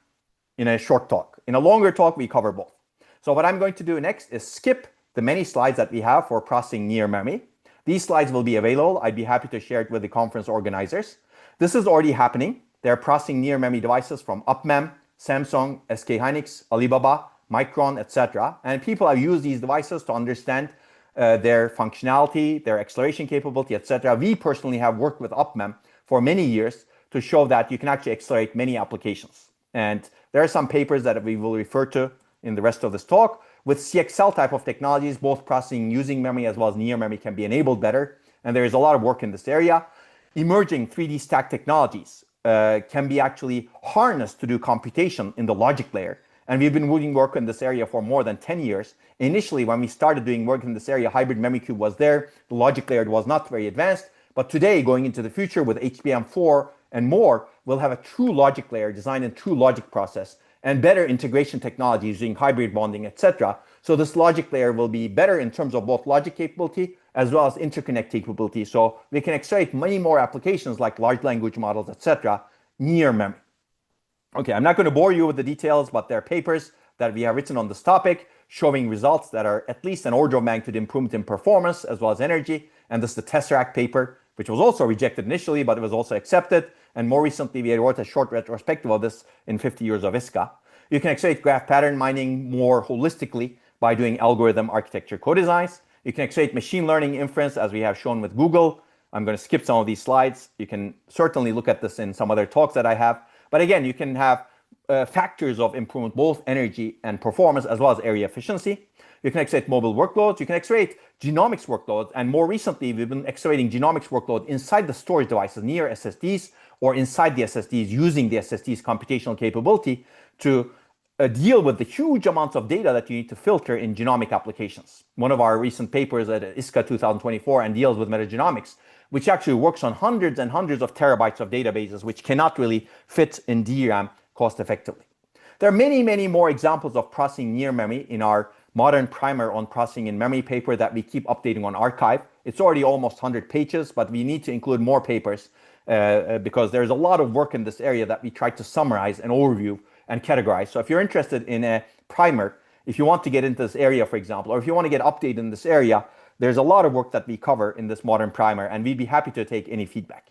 in a short talk. In a longer talk, we cover both. So what I'm going to do next is skip the many slides that we have for processing near memory. These slides will be available. I'd be happy to share it with the conference organizers. This is already happening. They're processing near memory devices from UPMEM, Samsung, SK Hynix, Alibaba, Micron, etc. And people have used these devices to understand their functionality, their acceleration capability, etc. We personally have worked with UPMEM for many years to show that you can actually accelerate many applications. And there are some papers that we will refer to in the rest of this talk. With CXL type of technologies, both processing using memory as well as near memory can be enabled better. And there is a lot of work in this area. Emerging 3D stack technologies can be actually harnessed to do computation in the logic layer. And we've been doing work in this area for more than 10 years. Initially, when we started doing work in this area, hybrid memory cube was there. The logic layer was not very advanced. But today, going into the future with HBM4 and more, we'll have a true logic layer designed in true logic process and better integration technologies using hybrid bonding, etc. So this logic layer will be better in terms of both logic capability as well as interconnect capability. So we can accelerate many more applications like large language models, etc. near memory. Okay, I'm not going to bore you with the details, but there are papers that we have written on this topic showing results that are at least an order of magnitude improvement in performance as well as energy. And this is the Tesseract paper, which was also rejected initially, but it was also accepted. And more recently, we wrote a short retrospective of this in 50 years of ISCA. You can accelerate graph pattern mining more holistically by doing algorithm architecture co-designs. You can accelerate machine learning inference, as we have shown with Google. I'm going to skip some of these slides. You can certainly look at this in some other talks that I have. But again, you can have factors of improvement, both energy and performance, as well as area efficiency. You can accelerate mobile workloads. You can accelerate genomics workloads. And more recently, we've been accelerating genomics workload inside the storage devices near SSDs or inside the SSDs using the SSD's computational capability to deal with the huge amounts of data that you need to filter in genomic applications. One of our recent papers at ISCA 2024 and deals with metagenomics, which actually works on hundreds and hundreds of terabytes of databases, which cannot really fit in DRAM cost effectively. There are many, many more examples of processing near memory in our modern primer on processing in memory paper that we keep updating on archive. It's already almost 100 pages, but we need to include more papers because there's a lot of work in this area that we try to summarize and overview and categorize. So if you're interested in a primer, if you want to get into this area, for example, or if you want to get updated in this area, there's a lot of work that we cover in this modern primer, and we'd be happy to take any feedback.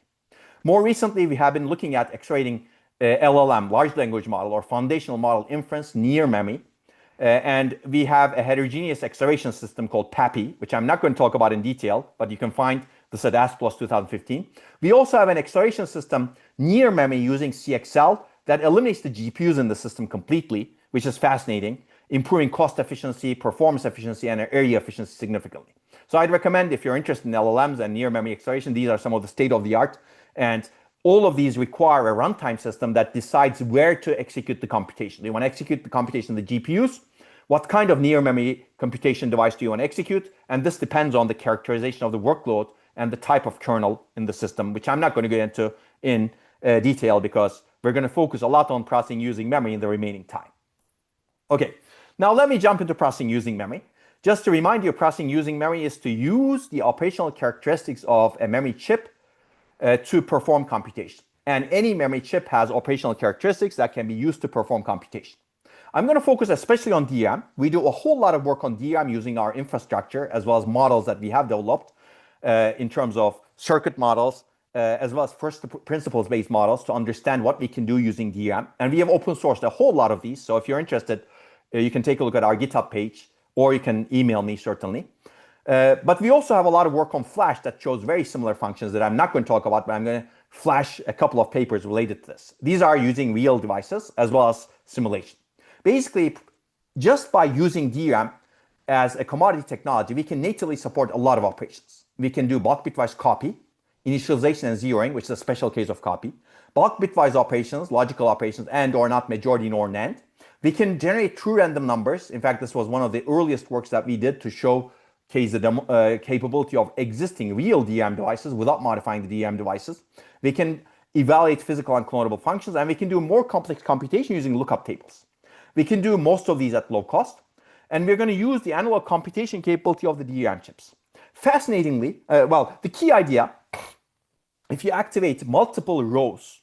More recently, we have been looking at accelerating LLM, large language model, or foundational model inference near memory. And we have a heterogeneous acceleration system called PAPI, which I'm not going to talk about in detail, but you can find this at ASP+ 2015. We also have an acceleration system near memory using CXL that eliminates the GPUs in the system completely, which is fascinating, improving cost efficiency, performance efficiency, and area efficiency significantly. So I'd recommend, if you're interested in LLMs and near memory acceleration, these are some of the state of the art. And all of these require a runtime system that decides where to execute the computation. Do you want to execute the computation in the GPUs? What kind of near memory computation device do you want to execute? And this depends on the characterization of the workload and the type of kernel in the system, which I'm not going to get into in detail because we're going to focus a lot on processing using memory in the remaining time. Okay, now let me jump into processing using memory. Just to remind you, processing using memory is to use the operational characteristics of a memory chip to perform computation. And any memory chip has operational characteristics that can be used to perform computation. I'm going to focus especially on DRAM. We do a whole lot of work on DRAM using our infrastructure as well as models that we have developed in terms of circuit models, as well as first principles based models to understand what we can do using DRAM. And we have open sourced a whole lot of these. So if you're interested, you can take a look at our GitHub page, or you can email me certainly. But we also have a lot of work on flash that shows very similar functions that I'm not going to talk about, but I'm going to flash a couple of papers related to this. These are using real devices as well as simulation. Basically, just by using DRAM as a commodity technology, we can natively support a lot of operations. We can do bulk bitwise copy, initialization and zeroing, which is a special case of copy, bulk bitwise operations, logical operations, and or not majority nor NAND. We can generate true random numbers. In fact, this was one of the earliest works that we did to showcase the capability of existing real DRAM devices without modifying the DRAM devices. We can evaluate physical and clonable functions, and we can do more complex computation using lookup tables. We can do most of these at low cost, and we're going to use the analog computation capability of the DRAM chips. Fascinatingly, the key idea, if you activate multiple rows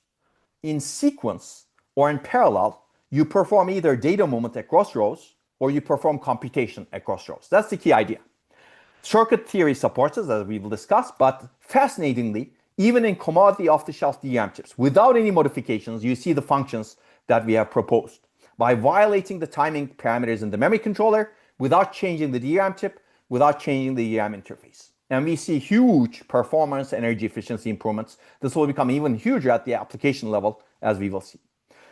in sequence or in parallel, you perform either data movement across rows or you perform computation across rows. That's the key idea. Circuit theory supports this, as we will discuss, but fascinatingly, even in commodity off-the-shelf DRAM chips, without any modifications, you see the functions that we have proposed. By violating the timing parameters in the memory controller, without changing the DRAM chip, without changing the DRAM interface. And we see huge performance, energy efficiency improvements. This will become even huger at the application level, as we will see.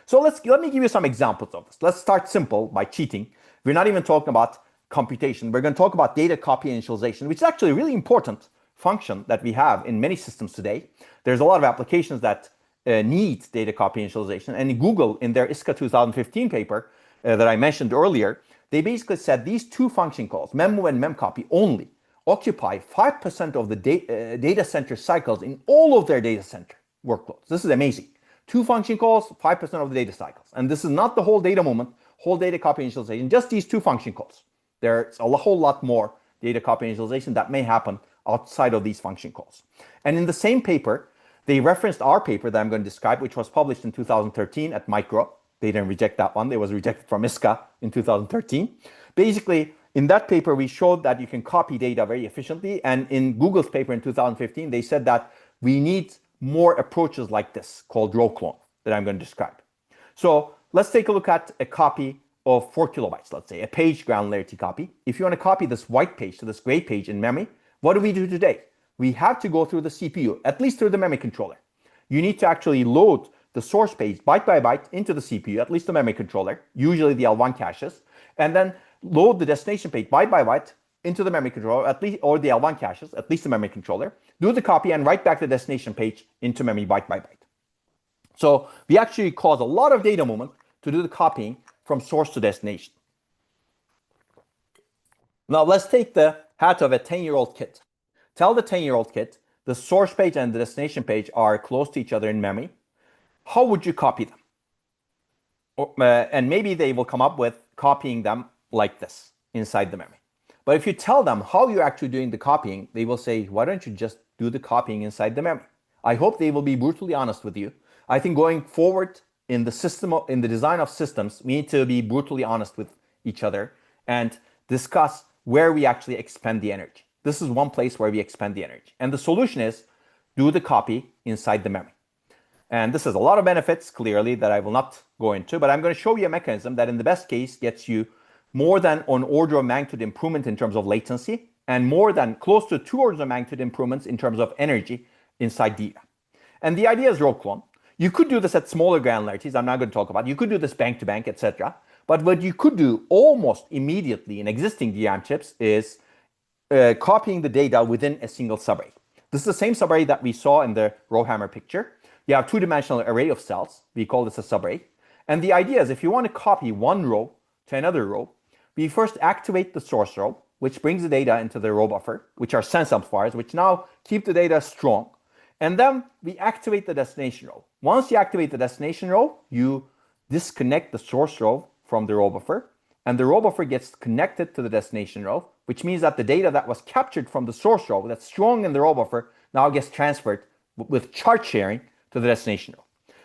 So let me give you some examples of this. Let's start simple by cheating. We're not even talking about computation. We're going to talk about data copy initialization, which is actually a really important function that we have in many systems today. There's a lot of applications that need data copy initialization. And Google, in their ISCA 2015 paper that I mentioned earlier, they basically said these two function calls, memo and memcopy only, occupy 5% of the data center cycles in all of their data center workloads. This is amazing. Two function calls, 5% of the data cycles. And this is not the whole data moment, whole data copy initialization, just these two function calls. There's a whole lot more data copy initialization that may happen outside of these function calls. And in the same paper, they referenced our paper that I'm going to describe, which was published in 2013 at Micro. They didn't reject that one. It was rejected from ISCA in 2013. Basically, in that paper, we showed that you can copy data very efficiently. And in Google's paper in 2015, they said that we need more approaches like this called row clone that I'm going to describe. So let's take a look at a copy of 4 kilobytes, let's say, a page granularity copy. If you want to copy this white page to this gray page in memory, what do we do today? We have to go through the CPU, at least through the memory controller. You need to actually load the source page byte by byte into the CPU, at least the memory controller, usually the L1 caches, and then load the destination page byte by byte into the memory controller, at least, or the L1 caches, at least the memory controller, do the copy and write back the destination page into memory byte by byte. So we actually cause a lot of data movement to do the copying from source to destination. Now let's take the hat of a 10-year-old kid. Tell the 10-year-old kid the source page and the destination page are close to each other in memory. How would you copy them? And maybe they will come up with copying them like this inside the memory. But if you tell them how you're actually doing the copying, they will say, why don't you just do the copying inside the memory? I hope they will be brutally honest with you. I think going forward in the design of systems, we need to be brutally honest with each other and discuss where we actually expend the energy. This is one place where we expend the energy. And the solution is do the copy inside the memory. And this has a lot of benefits, clearly, that I will not go into, but I'm going to show you a mechanism that in the best case gets you more than an order of magnitude improvement in terms of latency and more than close to 2 orders of magnitude improvements in terms of energy inside DRAM. And the idea is row clone. You could do this at smaller granularities. I'm not going to talk about. You could do this bank to bank, etc. But what you could do almost immediately in existing DRAM chips is copying the data within a single subarray. This is the same subarray that we saw in the RowHammer picture. You have a two-dimensional array of cells. We call this a subarray. And the idea is if you want to copy one row to another row, we first activate the source row, which brings the data into the row buffer, which are sense amplifiers, which now keep the data strong. And then we activate the destination row. Once you activate the destination row, you disconnect the source row from the row buffer, and the row buffer gets connected to the destination row, which means that the data that was captured from the source row that's strong in the row buffer now gets transferred with chart sharing to the destination row.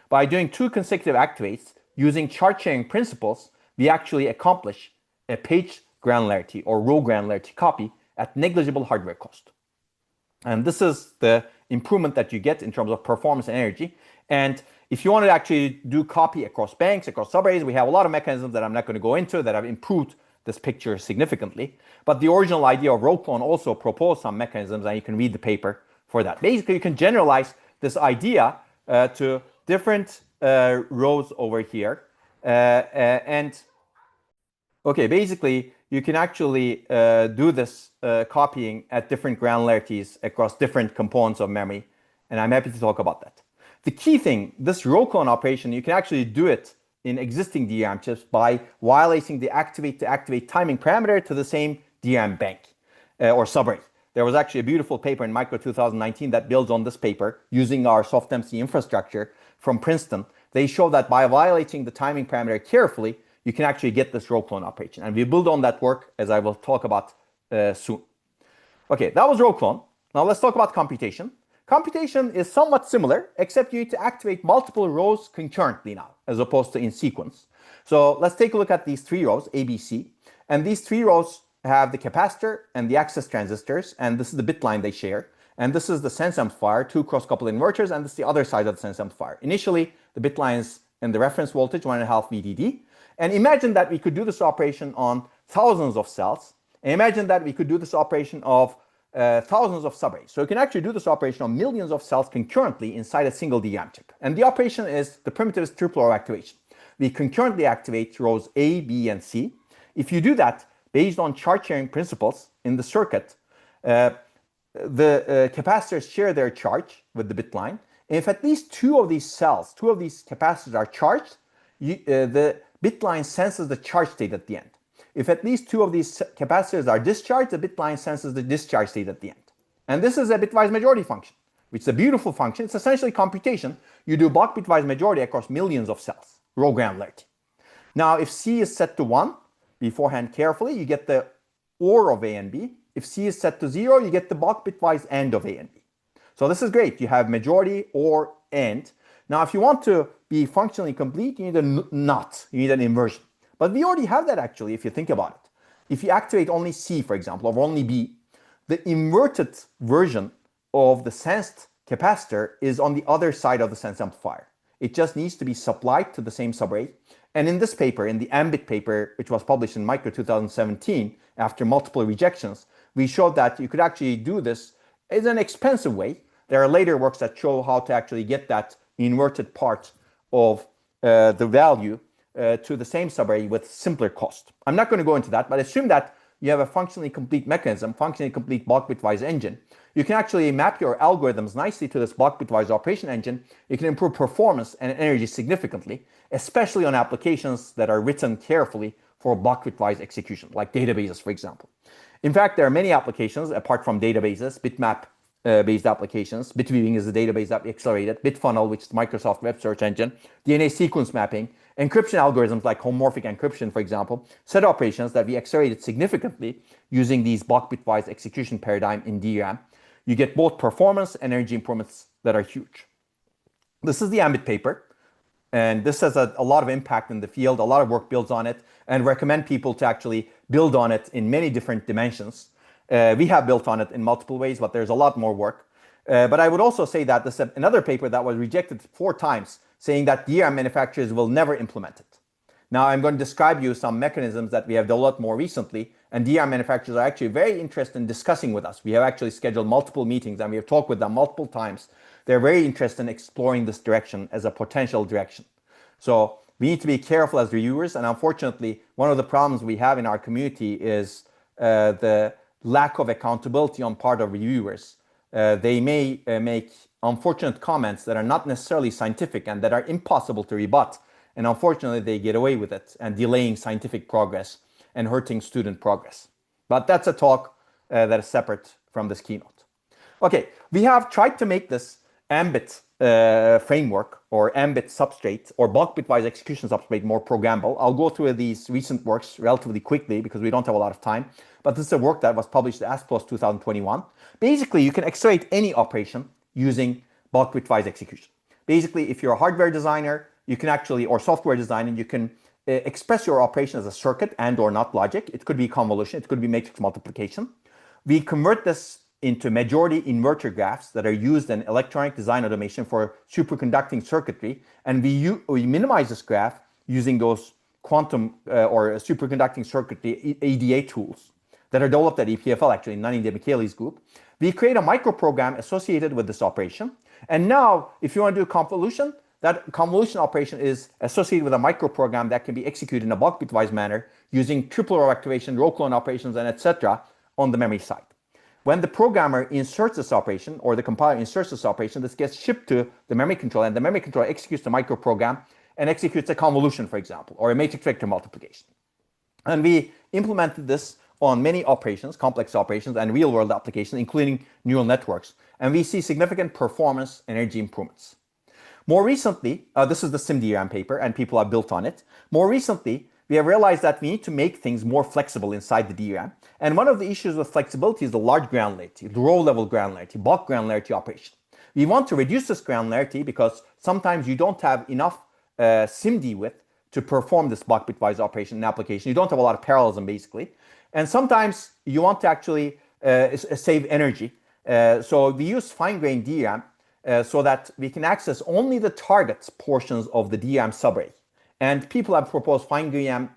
By doing 2 consecutive activates using chart sharing principles, we actually accomplish a page granularity or row granularity copy at negligible hardware cost. And this is the improvement that you get in terms of performance and energy. And if you want to actually do copy across banks, across subarrays, we have a lot of mechanisms that I'm not going to go into that have improved this picture significantly. But the original idea of row clone also proposed some mechanisms, and you can read the paper for that. Basically, you can generalize this idea to different rows over here. Okay, basically, you can actually do this copying at different granularities across different components of memory, and I'm happy to talk about that. The key thing, this row clone operation, you can actually do it in existing DRAM chips by violating the activate to activate timing parameter to the same DRAM bank or subarray. There was actually a beautiful paper in Micro 2019 that builds on this paper using our SoftMC infrastructure from Princeton. They show that by violating the timing parameter carefully, you can actually get this row clone operation. And we build on that work, as I will talk about soon. Okay, that was row clone. Now let's talk about computation. Computation is somewhat similar, except you need to activate multiple rows concurrently now, as opposed to in sequence. So let's take a look at these 3 rows, A, B, C. And these 3 rows have the capacitor and the access transistors, and this is the bit line they share. And this is the sense amplifier, 2 cross-coupled inverters, and this is the other side of the sense amplifier. Initially, the bit lines and the reference voltage, 1.5 VDD. And imagine that we could do this operation on thousands of cells. And imagine that we could do this operation of thousands of subarrays. So you can actually do this operation on millions of cells concurrently inside a single DRAM chip. And the operation is, the primitive is triple row activation. We concurrently activate rows A, B, and C. If you do that based on chart sharing principles in the circuit, the capacitors share their charge with the bit line. And if at least 2 of these cells, 2 of these capacitors are charged, the bit line senses the charge state at the end. If at least 2 of these capacitors are discharged, the bit line senses the discharge state at the end. And this is a bitwise majority function, which is a beautiful function. It's essentially computation. You do bulk bitwise majority across millions of cells, row granularity. Now, if C is set to 1, beforehand carefully, you get the OR of A and B. If C is set to 0, you get the bulk bitwise AND of A and B. So this is great. You have majority, OR, AND. Now, if you want to be functionally complete, you need a NOT. You need an inversion. But we already have that actually, if you think about it. If you activate only C, for example, or only B, the inverted version of the sensed capacitor is on the other side of the sense amplifier. It just needs to be supplied to the same subarray. And in this paper, in the AMBIT paper, which was published in Micro 2017, after multiple rejections, we showed that you could actually do this in an expensive way. There are later works that show how to actually get that inverted part of the value to the same subarray with simpler cost. I'm not going to go into that, but assume that you have a functionally complete mechanism, functionally complete bulk bitwise engine. You can actually map your algorithms nicely to this bulk bitwise operation engine. You can improve performance and energy significantly, especially on applications that are written carefully for bulk bitwise execution, like databases, for example. In fact, there are many applications apart from databases, bitmap based applications. Bitweaving is the database that we accelerated. Bitfunnel, which is Microsoft web search engine. DNA sequence mapping. Encryption algorithms like homomorphic encryption, for example. Set operations that we accelerated significantly using these bulk bitwise execution paradigm in DRAM. You get both performance and energy improvements that are huge. This is the AMBIT paper. And this has a lot of impact in the field. A lot of work builds on it, and recommend people to actually build on it in many different dimensions. We have built on it in multiple ways, but there's a lot more work. But I would also say that this is another paper that was rejected 4 times, saying that DRAM manufacturers will never implement it. Now I'm going to describe you some mechanisms that we have developed more recently, and DRAM manufacturers are actually very interested in discussing with us. We have actually scheduled multiple meetings, and we have talked with them multiple times. They're very interested in exploring this direction as a potential direction. So we need to be careful as reviewers, and unfortunately, one of the problems we have in our community is the lack of accountability on part of reviewers. They may make unfortunate comments that are not necessarily scientific and that are impossible to rebut. And unfortunately, they get away with it and delaying scientific progress and hurting student progress. But that's a talk that is separate from this keynote. Okay, we have tried to make this ambit framework or ambit substrate or bulk bitwise execution substrate more programmable. I'll go through these recent works relatively quickly because we don't have a lot of time. But this is a work that was published at ASPLOS 2021. Basically, you can accelerate any operation using bulk bitwise execution. Basically, if you're a hardware designer, you can actually, or software designer, you can express your operation as a circuit and or not logic. It could be convolution, it could be matrix multiplication. We convert this into majority inverter graphs that are used in electronic design automation for superconducting circuitry. And we minimize this graph using those quantum or superconducting circuitry ADA tools that are developed at EPFL, actually, Nani de Micheli's group. We create a microprogram associated with this operation. And now, if you want to do convolution, that convolution operation is associated with a microprogram that can be executed in a bulk bitwise manner using triple row activation, row clone operations, and etc. on the memory side. When the programmer inserts this operation, or the compiler inserts this operation, this gets shipped to the memory controller, and the memory controller executes the microprogram and executes a convolution, for example, or a matrix vector multiplication. And we implemented this on many operations, complex operations, and real-world applications, including neural networks. And we see significant performance energy improvements. More recently, this is the SimDRAM paper, and people have built on it. More recently, we have realized that we need to make things more flexible inside the DRAM. And one of the issues with flexibility is the large granularity, the row level granularity, bulk granularity operation. We want to reduce this granularity because sometimes you don't have enough SIMD width to perform this bulk bitwise operation in application. You don't have a lot of parallelism, basically. And sometimes you want to actually save energy. So we use fine-grained DRAM so that we can access only the target portions of the DRAM subarray. And people have proposed fine-grained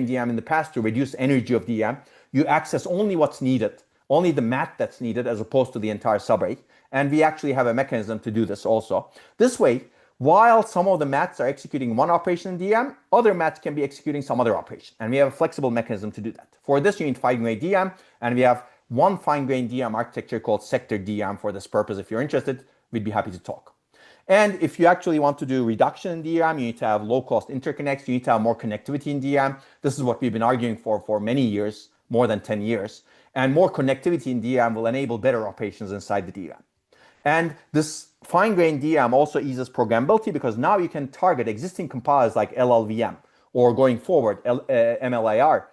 DRAM in the past to reduce energy of DRAM. You access only what's needed, only the mat that's needed, as opposed to the entire subarray. And we actually have a mechanism to do this also. This way, while some of the mats are executing one operation in DRAM, other mats can be executing some other operation. And we have a flexible mechanism to do that. For this, you need fine-grained DRAM, and we have one fine-grained DRAM architecture called sector DRAM for this purpose. If you're interested, we'd be happy to talk. And if you actually want to do reduction in DRAM, you need to have low-cost interconnects. You need to have more connectivity in DRAM. This is what we've been arguing for many years, more than 10 years. And more connectivity in DRAM will enable better operations inside the DRAM. And this fine-grained DRAM also eases programmability because now you can target existing compilers like LLVM or going forward, MLIR,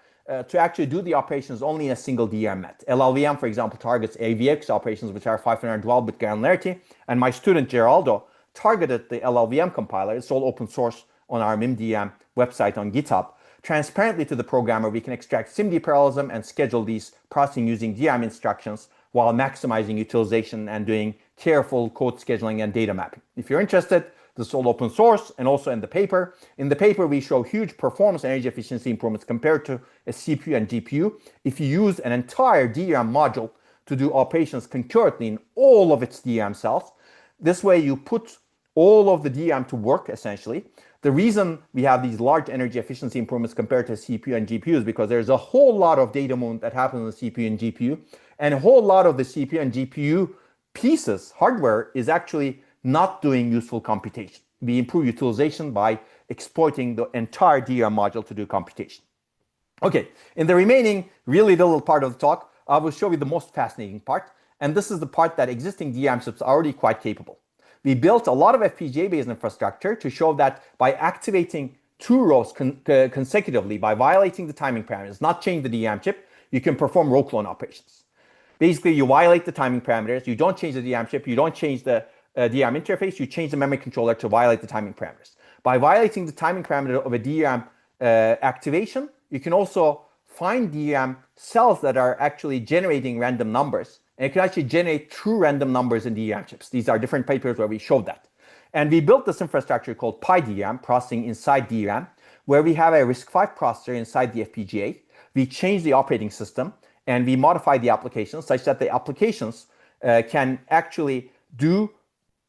to actually do the operations only in a single DRAM mat. LLVM, for example, targets AVX operations, which are 512-bit granularity. And my student, Geraldo, targeted the LLVM compiler. It's all open source on our MIMDRAM website on GitHub. Transparently to the programmer, we can extract SIMD parallelism and schedule these processing using DRAM instructions while maximizing utilization and doing careful code scheduling and data mapping. If you're interested, this is all open source and also in the paper. In the paper, we show huge performance and energy efficiency improvements compared to a CPU and GPU if you use an entire DRAM module to do operations concurrently in all of its DRAM cells. This way, you put all of the DRAM to work, essentially. The reason we have these large energy efficiency improvements compared to CPU and GPU is because there's a whole lot of data movement that happens in the CPU and GPU, and a whole lot of the CPU and GPU pieces, hardware, is actually not doing useful computation. We improve utilization by exploiting the entire DRAM module to do computation. Okay, in the remaining really little part of the talk, I will show you the most fascinating part, and this is the part that existing DRAM chips are already quite capable. We built a lot of FPGA-based infrastructure to show that by activating two rows consecutively, by violating the timing parameters, not change the DRAM chip, you can perform row clone operations. Basically, you violate the timing parameters, you don't change the DRAM chip, you don't change the DRAM interface, you change the memory controller to violate the timing parameters. By violating the timing parameter of a DRAM activation, you can also find DRAM cells that are actually generating random numbers. And you can actually generate true random numbers in DRAM chips. These are different papers where we showed that. And we built this infrastructure called PyDRAM, processing inside DRAM, where we have a RISC-V processor inside the FPGA. We change the operating system, and we modify the applications such that the applications can actually do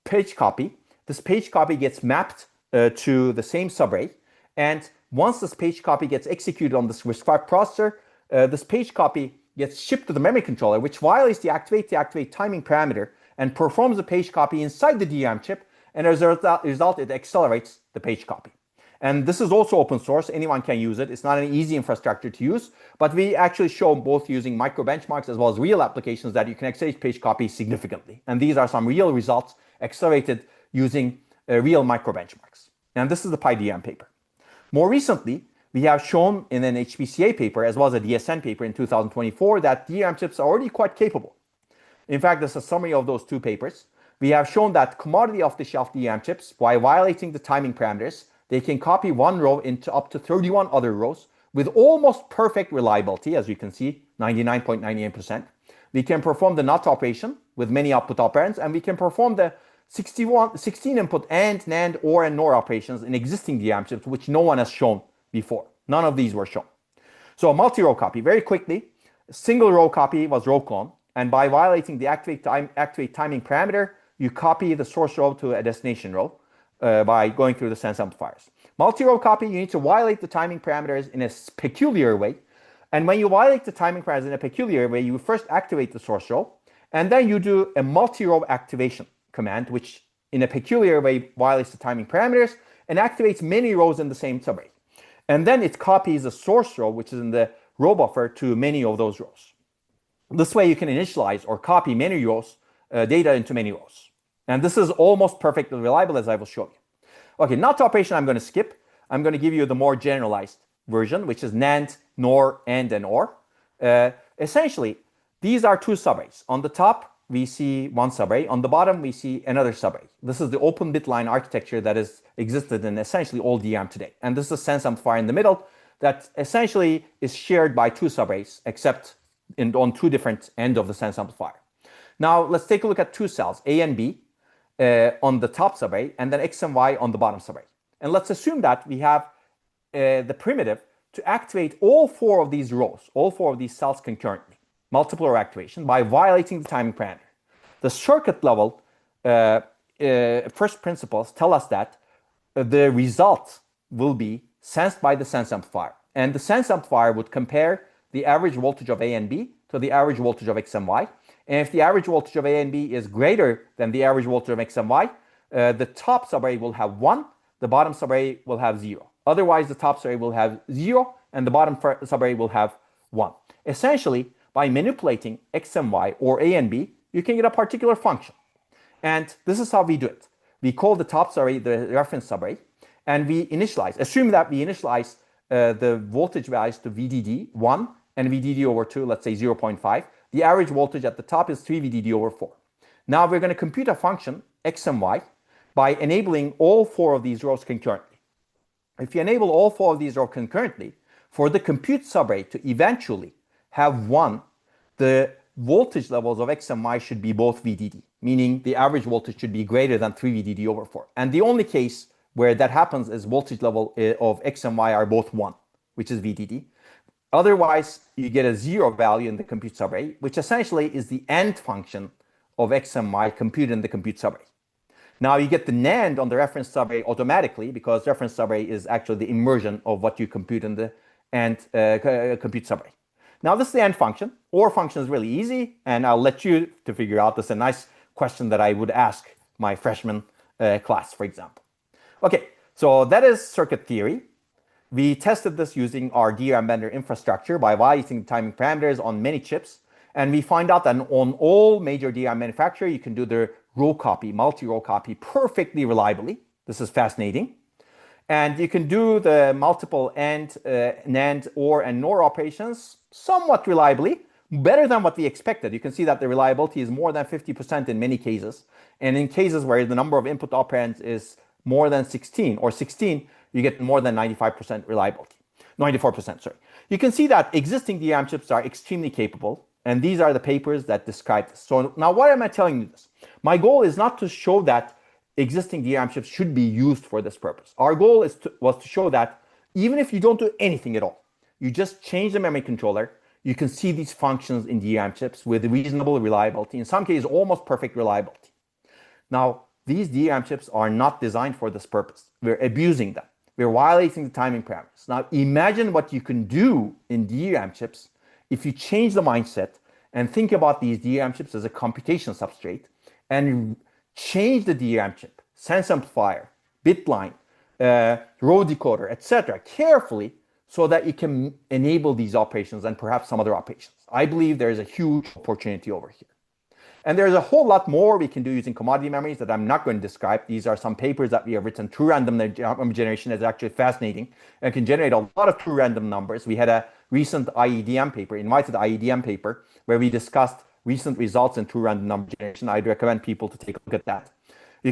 page copy. This page copy gets mapped to the same subarray. And once this page copy gets executed on this RISC-V processor, this page copy gets shipped to the memory controller, which violates the activate timing parameter and performs the page copy inside the DRAM chip. And as a result, it accelerates the page copy. And this is also open source. Anyone can use it. It's not an easy infrastructure to use, but we actually show both using micro benchmarks as well as real applications that you can accelerate page copy significantly. And these are some real results accelerated using real micro benchmarks. And this is the PyDRAM paper. More recently, we have shown in an HPCA paper as well as a DSN paper in 2024 that DRAM chips are already quite capable. In fact, this is a summary of those two papers. We have shown that commodity off-the-shelf DRAM chips, by violating the timing parameters, they can copy one row into up to 31 other rows with almost perfect reliability, as you can see, 99.98%. We can perform the NOT operation with many output operands, and we can perform the 16 input AND, NAND, OR, and NOR operations in existing DRAM chips, which no one has shown before. None of these were shown. So a multi-row copy, very quickly, a single row copy was row clone, and by violating the activate timing parameter, you copy the source row to a destination row by going through the sense amplifiers. Multi-row copy, you need to violate the timing parameters in a peculiar way. And when you violate the timing parameters in a peculiar way, you first activate the source row, and then you do a multi-row activation command, which in a peculiar way violates the timing parameters and activates many rows in the same subarray. And then it copies the source row, which is in the row buffer, to many of those rows. This way you can initialize or copy many rows, data into many rows. And this is almost perfectly reliable, as I will show you. Okay, NOT operation I'm going to skip. I'm going to give you the more generalized version, which is NAND, NOR, AND, and OR. Essentially, these are two subarrays. On the top, we see one subarray. On the bottom, we see another subarray. This is the open bit line architecture that has existed in essentially all DRAM today. And this is a sense amplifier in the middle that essentially is shared by two subarrays, except on two different ends of the sense amplifier. Now, let's take a look at two cells, A and B, on the top subarray, and then X and Y on the bottom subarray. And let's assume that we have the primitive to activate all four of these rows, all four of these cells concurrently, multiple row activation, by violating the timing parameter. The circuit level first principles tell us that the result will be sensed by the sense amplifier. And the sense amplifier would compare the average voltage of A and B to the average voltage of X and Y. And if the average voltage of A and B is greater than the average voltage of X and Y, the top subarray will have 1, the bottom subarray will have 0. Otherwise, the top subarray will have 0, and the bottom subarray will have 1. Essentially, by manipulating X and Y or A and B, you can get a particular function. And this is how we do it. We call the top subarray the reference subarray, and we initialize. Assume that we initialize the voltage values to VDD 1 and VDD over 2, let's say 0.5. The average voltage at the top is 3 VDD over 4. Now we're going to compute a function, X and Y, by enabling all four of these rows concurrently. If you enable all four of these rows concurrently, for the compute subarray to eventually have 1, the voltage levels of X and Y should be both VDD, meaning the average voltage should be greater than 3 VDD over 4. And the only case where that happens is voltage level of X and Y are both 1, which is VDD. Otherwise, you get a 0 value in the compute subarray, which essentially is the end function of X and Y computed in the compute subarray. Now you get the NAND on the reference subarray automatically, because reference subarray is actually the immersion of what you compute in the end compute subarray. Now this is the end function. OR function is really easy, and I'll let you to figure out. This is a nice question that I would ask my freshman class, for example. Okay, so that is circuit theory. We tested this using our DRAM vendor infrastructure by violating the timing parameters on many chips. And we find out that on all major DRAM manufacturers, you can do the row copy, multi-row copy perfectly reliably. This is fascinating. And you can do the multiple AND, NAND, OR, and NOR operations somewhat reliably, better than what we expected. You can see that the reliability is more than 50% in many cases. And in cases where the number of input operands is more than 16 or 16, you get more than 95% reliability. 94%, sorry. You can see that existing DRAM chips are extremely capable, and these are the papers that describe this. So now why am I telling you this? My goal is not to show that existing DRAM chips should be used for this purpose. Our goal was to show that even if you don't do anything at all, you just change the memory controller, you can see these functions in DRAM chips with reasonable reliability, in some cases almost perfect reliability. Now, these DRAM chips are not designed for this purpose. We're abusing them. We're violating the timing parameters. Now, imagine what you can do in DRAM chips if you change the mindset and think about these DRAM chips as a computation substrate and change the DRAM chip, sense amplifier, bit line, row decoder, etc. carefully so that you can enable these operations and perhaps some other operations. I believe there is a huge opportunity over here. And there's a whole lot more we can do using commodity memories that I'm not going to describe. These are some papers that we have written. True random number generation is actually fascinating and can generate a lot of true random numbers. We had a recent IEDM paper, invited IEDM paper, where we discussed recent results in true random number generation. I'd recommend people to take a look at that. You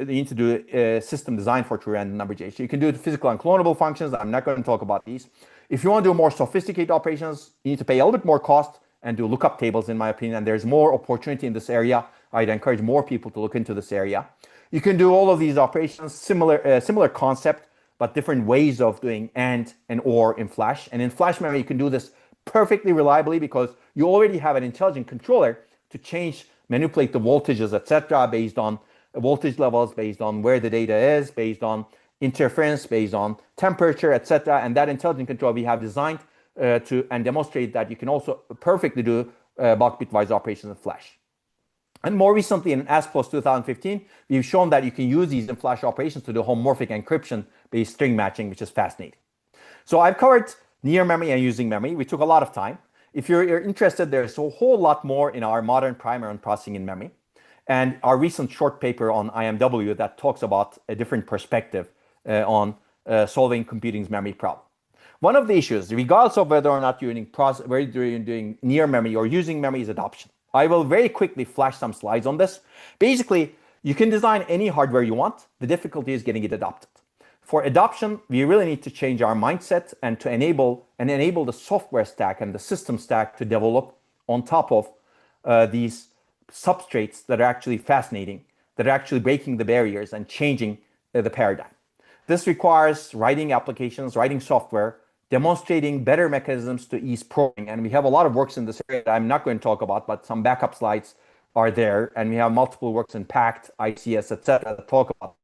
need to do a system design for true random number generation. You can do physical unclonable functions. I'm not going to talk about these. If you want to do more sophisticated operations, you need to pay a little bit more cost and do lookup tables, in my opinion. And there's more opportunity in this area. I'd encourage more people to look into this area. You can do all of these operations, similar concept, but different ways of doing and or in Flash. And in Flash memory, you can do this perfectly reliably because you already have an intelligent controller to manipulate the voltages, etc., based on voltage levels, based on where the data is, based on interference, based on temperature, etc. And that intelligent control we have designed and demonstrate that you can also perfectly do bulk bitwise operations in Flash. And more recently in ASPLOS 2015, we've shown that you can use these in Flash operations to do homomorphic encryption-based string matching, which is fascinating. So I've covered near memory and using memory. We took a lot of time. If you're interested, there's a whole lot more in our modern primer on processing in memory and our recent short paper on IMW that talks about a different perspective on solving computing's memory problem. One of the issues, regardless of whether or not you're doing near memory or using memory, is adoption. I will very quickly flash some slides on this. Basically, you can design any hardware you want. The difficulty is getting it adopted. For adoption, we really need to change our mindset and to enable the software stack and the system stack to develop on top of these substrates that are actually fascinating, that are actually breaking the barriers and changing the paradigm. This requires writing applications, writing software, demonstrating better mechanisms to ease programming. And we have a lot of works in this area that I'm not going to talk about, but some backup slides are there. And we have multiple works in PACT, ICS, etc. that talk about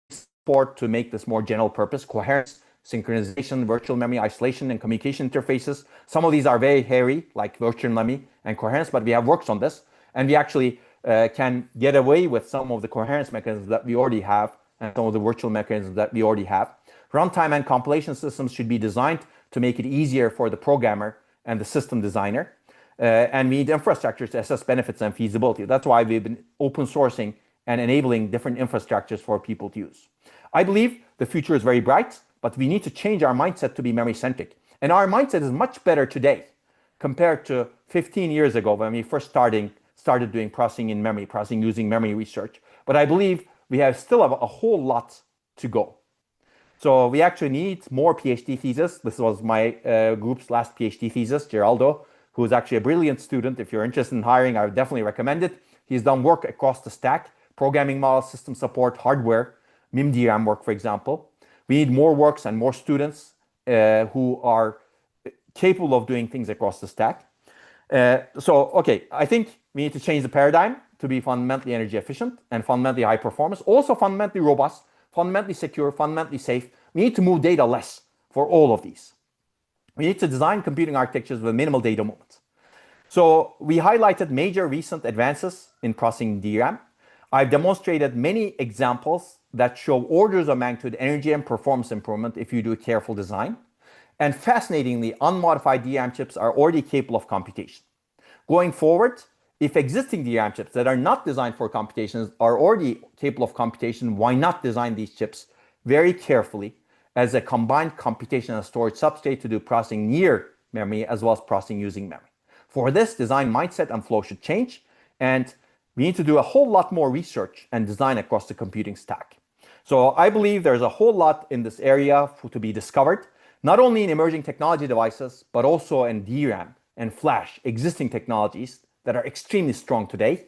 support to make this more general purpose, coherence, synchronization, virtual memory, isolation, and communication interfaces. Some of these are very hairy, like virtual memory and coherence, but we have works on this. And we actually can get away with some of the coherence mechanisms that we already have and some of the virtual mechanisms that we already have. Runtime and compilation systems should be designed to make it easier for the programmer and the system designer. And we need infrastructures to assess benefits and feasibility. That's why we've been open sourcing and enabling different infrastructures for people to use. I believe the future is very bright, but we need to change our mindset to be memory-centric. And our mindset is much better today compared to 15 years ago when we first started doing processing in memory, processing using memory research. But I believe we still have a whole lot to go. So we actually need more PhD theses. This was my group's last PhD thesis, Geraldo, who is actually a brilliant student. If you're interested in hiring, I would definitely recommend it. He's done work across the stack, programming models, system support, hardware, MIMDRAM work, for example. We need more works and more students who are capable of doing things across the stack. Okay, I think we need to change the paradigm to be fundamentally energy efficient and fundamentally high performance, also fundamentally robust, fundamentally secure, fundamentally safe. We need to move data less for all of these. We need to design computing architectures with minimal data movement. So we highlighted major recent advances in processing DRAM. I've demonstrated many examples that show orders of magnitude energy and performance improvement if you do careful design. And fascinatingly, unmodified DRAM chips are already capable of computation. Going forward, if existing DRAM chips that are not designed for computations are already capable of computation, why not design these chips very carefully as a combined computation and storage substrate to do processing near memory as well as processing using memory? For this, design mindset and flow should change, and we need to do a whole lot more research and design across the computing stack. So I believe there's a whole lot in this area to be discovered, not only in emerging technology devices, but also in DRAM and Flash, existing technologies that are extremely strong today.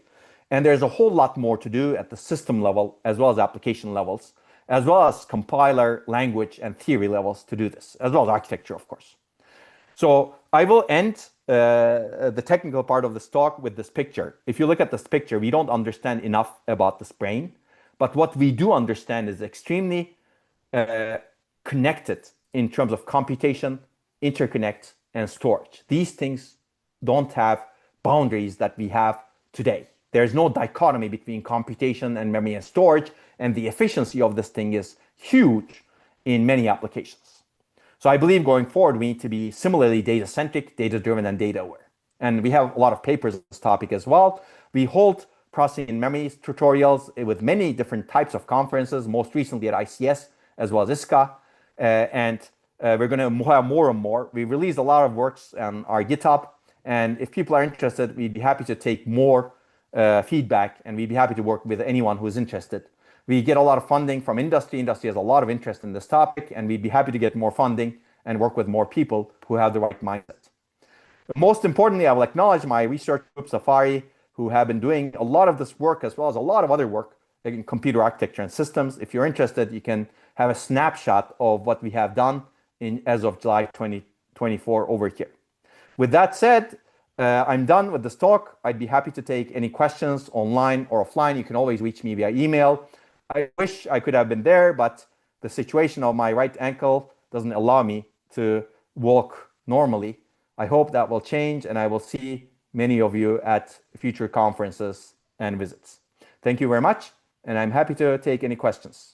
And there's a whole lot more to do at the system level, as well as application levels, as well as compiler, language, and theory levels to do this, as well as architecture, of course. So I will end the technical part of this talk with this picture. If you look at this picture, we don't understand enough about this brain, but what we do understand is extremely connected in terms of computation, interconnect, and storage. These things don't have boundaries that we have today. There's no dichotomy between computation and memory and storage, and the efficiency of this thing is huge in many applications. So I believe going forward, we need to be similarly data-centric, data-driven, and data-aware. And we have a lot of papers on this topic as well. We hold processing in memory tutorials with many different types of conferences, most recently at ICS as well as ISCA. And we're going to have more and more. We released a lot of works on our GitHub. And if people are interested, we'd be happy to take more feedback, and we'd be happy to work with anyone who is interested. We get a lot of funding from industry. Industry has a lot of interest in this topic, and we'd be happy to get more funding and work with more people who have the right mindset. Most importantly, I will acknowledge my research group, Safari, who have been doing a lot of this work as well as a lot of other work in computer architecture and systems. If you're interested, you can have a snapshot of what we have done as of July 2024 over here. With that said, I'm done with this talk. I'd be happy to take any questions online or offline. You can always reach me via email. I wish I could have been there, but the situation of my right ankle doesn't allow me to walk normally. I hope that will change, and I will see many of you at future conferences and visits. Thank you very much, and I'm happy to take any questions.